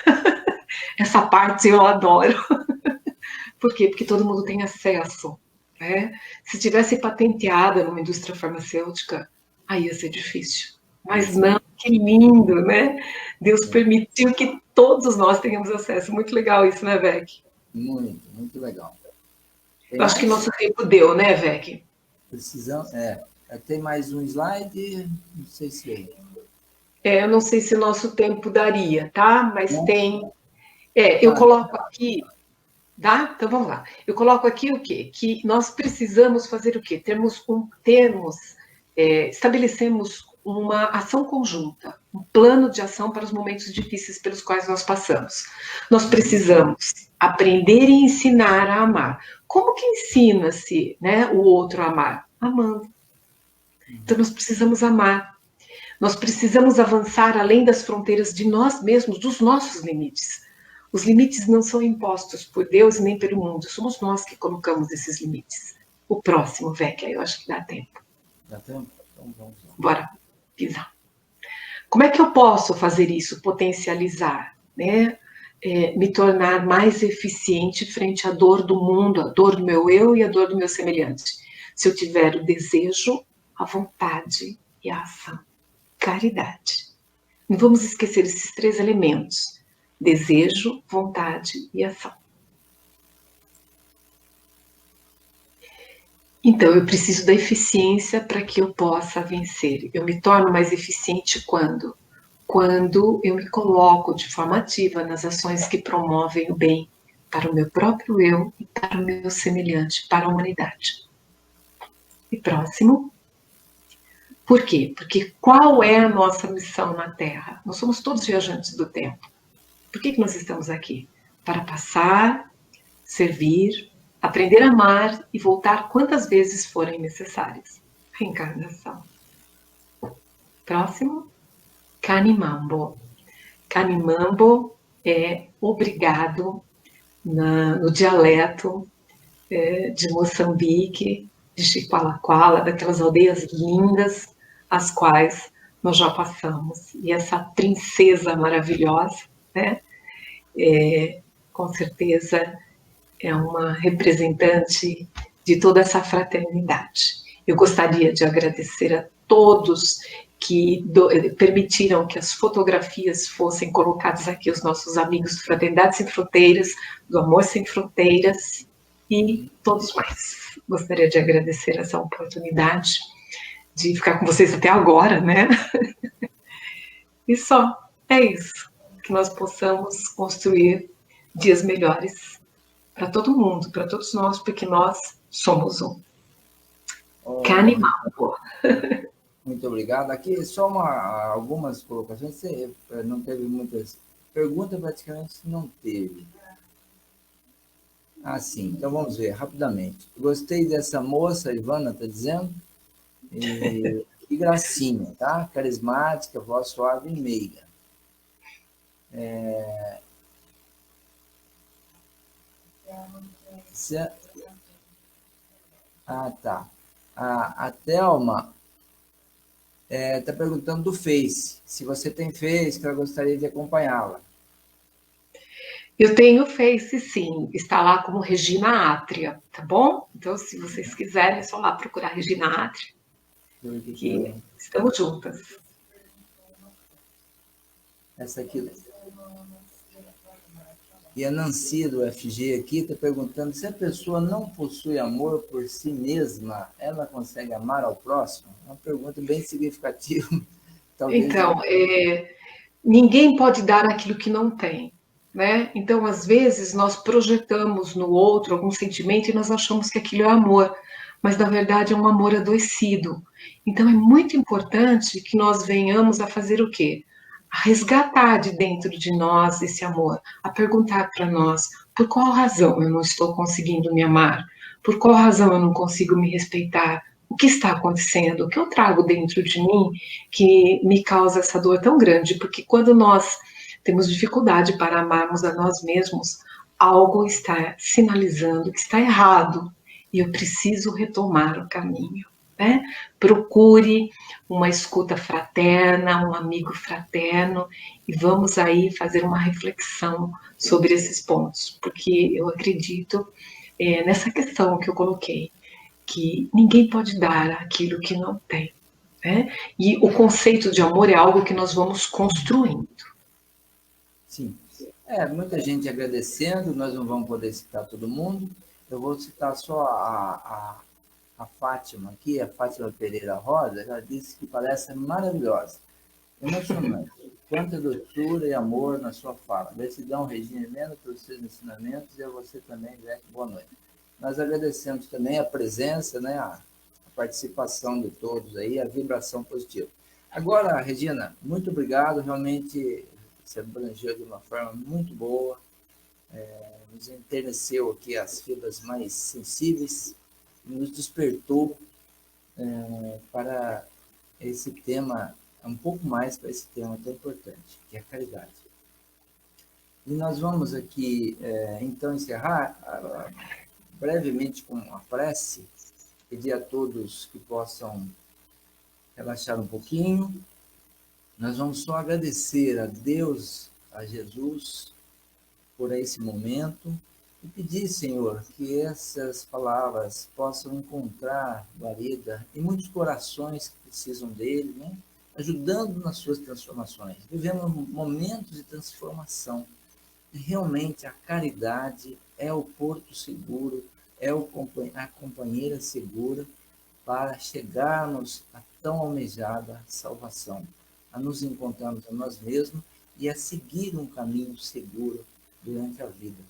Essa parte eu adoro. Por quê? Porque todo mundo tem acesso, né? Se tivesse patenteada numa indústria farmacêutica, aí ia ser difícil. Mas não, que lindo, né? Deus permitiu que todos nós tenhamos acesso. Muito legal isso, né, Vec? Muito legal. Eu acho que nosso tempo deu, né, Vec? Precisamos, tem mais um slide? Não sei se eu não sei se o nosso tempo daria, tá? Mas tem... eu coloco aqui... Tá? Então, vamos lá. Eu coloco aqui o quê? Que nós precisamos fazer o quê? Estabelecemos uma ação conjunta, um plano de ação para os momentos difíceis pelos quais nós passamos. Nós precisamos aprender e ensinar a amar. Como que ensina-se, né, o outro a amar? Amando. Então, nós precisamos amar. Nós precisamos avançar além das fronteiras de nós mesmos, dos nossos limites. Os limites não são impostos por Deus nem pelo mundo, somos nós que colocamos esses limites. O próximo, Vecchia, eu acho que dá tempo. Dá tempo? Então vamos lá. Bora pisar. Como é que eu posso fazer isso, potencializar, né? Me tornar mais eficiente frente à dor do mundo, a dor do meu eu e a dor do meu semelhante. Se eu tiver o desejo, a vontade e a ação. Caridade. Não vamos esquecer esses 3 elementos: desejo, vontade e ação. Então, eu preciso da eficiência para que eu possa vencer. Eu me torno mais eficiente quando? Quando eu me coloco de forma ativa nas ações que promovem o bem para o meu próprio eu e para o meu semelhante, para a humanidade. E próximo. Por quê? Porque qual é a nossa missão na Terra? Nós somos todos viajantes do tempo. Por que nós estamos aqui? Para passar, servir, aprender a amar e voltar quantas vezes forem necessárias. Reencarnação. Próximo. Kanimambo. Kanimambo é obrigado no dialeto de Moçambique, de Chiqualaquala, daquelas aldeias lindas as quais nós já passamos. E essa princesa maravilhosa, né, com certeza é uma representante de toda essa fraternidade. Eu gostaria de agradecer a todos que permitiram que as fotografias fossem colocadas aqui, os nossos amigos do Fraternidade Sem Fronteiras, do Amor Sem Fronteiras e todos mais. Gostaria de agradecer essa oportunidade de ficar com vocês até agora, né? E só, é isso. Que nós possamos construir dias melhores para todo mundo, para todos nós, porque nós somos um. Kanimambo. Muito obrigado. Aqui só algumas colocações. Você não teve muitas perguntas, praticamente não teve. Ah, sim. Então vamos ver rapidamente. Gostei dessa moça, a Ivana está dizendo. Que gracinha, tá? Carismática, voz suave e meiga. Ah, tá. A Thelma está perguntando do Face. Se você tem Face, que ela gostaria de acompanhá-la. Eu tenho Face, sim. Está lá como Regina Átria, tá bom? Então, se vocês quiserem, é só lá procurar Regina Átria, que estamos juntas. Essa aqui. E a Nancy do FG aqui está perguntando se a pessoa não possui amor por si mesma, ela consegue amar ao próximo? Uma pergunta bem significativa. Talvez então, ninguém pode dar aquilo que não tem, né? Então, às vezes, nós projetamos no outro algum sentimento e nós achamos que aquilo é amor, mas, na verdade, é um amor adoecido. Então, é muito importante que nós venhamos a fazer o quê? A resgatar de dentro de nós esse amor, a perguntar para nós por qual razão eu não estou conseguindo me amar, por qual razão eu não consigo me respeitar, o que está acontecendo, o que eu trago dentro de mim que me causa essa dor tão grande, porque quando nós temos dificuldade para amarmos a nós mesmos, algo está sinalizando que está errado e eu preciso retomar o caminho. Né? Procure uma escuta fraterna, um amigo fraterno e vamos aí fazer uma reflexão sobre esses pontos, porque eu acredito nessa questão que eu coloquei, que ninguém pode dar aquilo que não tem. Né? E o conceito de amor é algo que nós vamos construindo. Sim. Muita gente agradecendo, nós não vamos poder citar todo mundo. Eu vou citar só a Fátima aqui, a Fátima Pereira Rosa, ela disse que palestra maravilhosa, emocionante. Quanta doçura e amor na sua fala. Gratidão, Regina Mena, pelos seus ensinamentos e a você também, Vec, boa noite. Nós agradecemos também a presença, né, a participação de todos aí, a vibração positiva. Agora, Regina, muito obrigado, realmente você abrangeu de uma forma muito boa, nos enterneceu aqui as fibras mais sensíveis, nos despertou para esse tema um pouco mais para esse tema tão importante, que é a caridade. E nós vamos aqui, então, encerrar brevemente com a prece, pedir a todos que possam relaxar um pouquinho. Nós vamos só agradecer a Deus, a Jesus, por esse momento e pedir, Senhor, que essas palavras possam encontrar guarida em muitos corações que precisam dele, né? Ajudando nas suas transformações. Vivemos momentos de transformação. E realmente a caridade é o porto seguro, é a companheira segura para chegarmos à tão almejada salvação, a nos encontrarmos a nós mesmos e a seguir um caminho seguro durante a vida.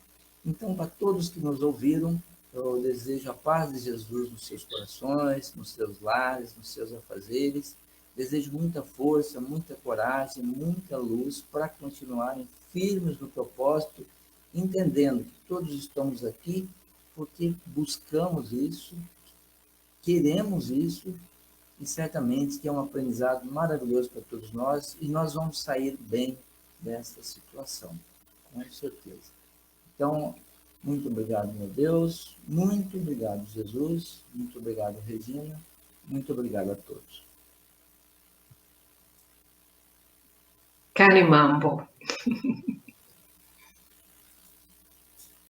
Então, para todos que nos ouviram, eu desejo a paz de Jesus nos seus corações, nos seus lares, nos seus afazeres. Desejo muita força, muita coragem, muita luz para continuarem firmes no propósito, entendendo que todos estamos aqui porque buscamos isso, queremos isso e certamente que é um aprendizado maravilhoso para todos nós e nós vamos sair bem dessa situação, com certeza. Então, muito obrigado, meu Deus, muito obrigado, Jesus, muito obrigado, Regina, muito obrigado a todos. Canimambo.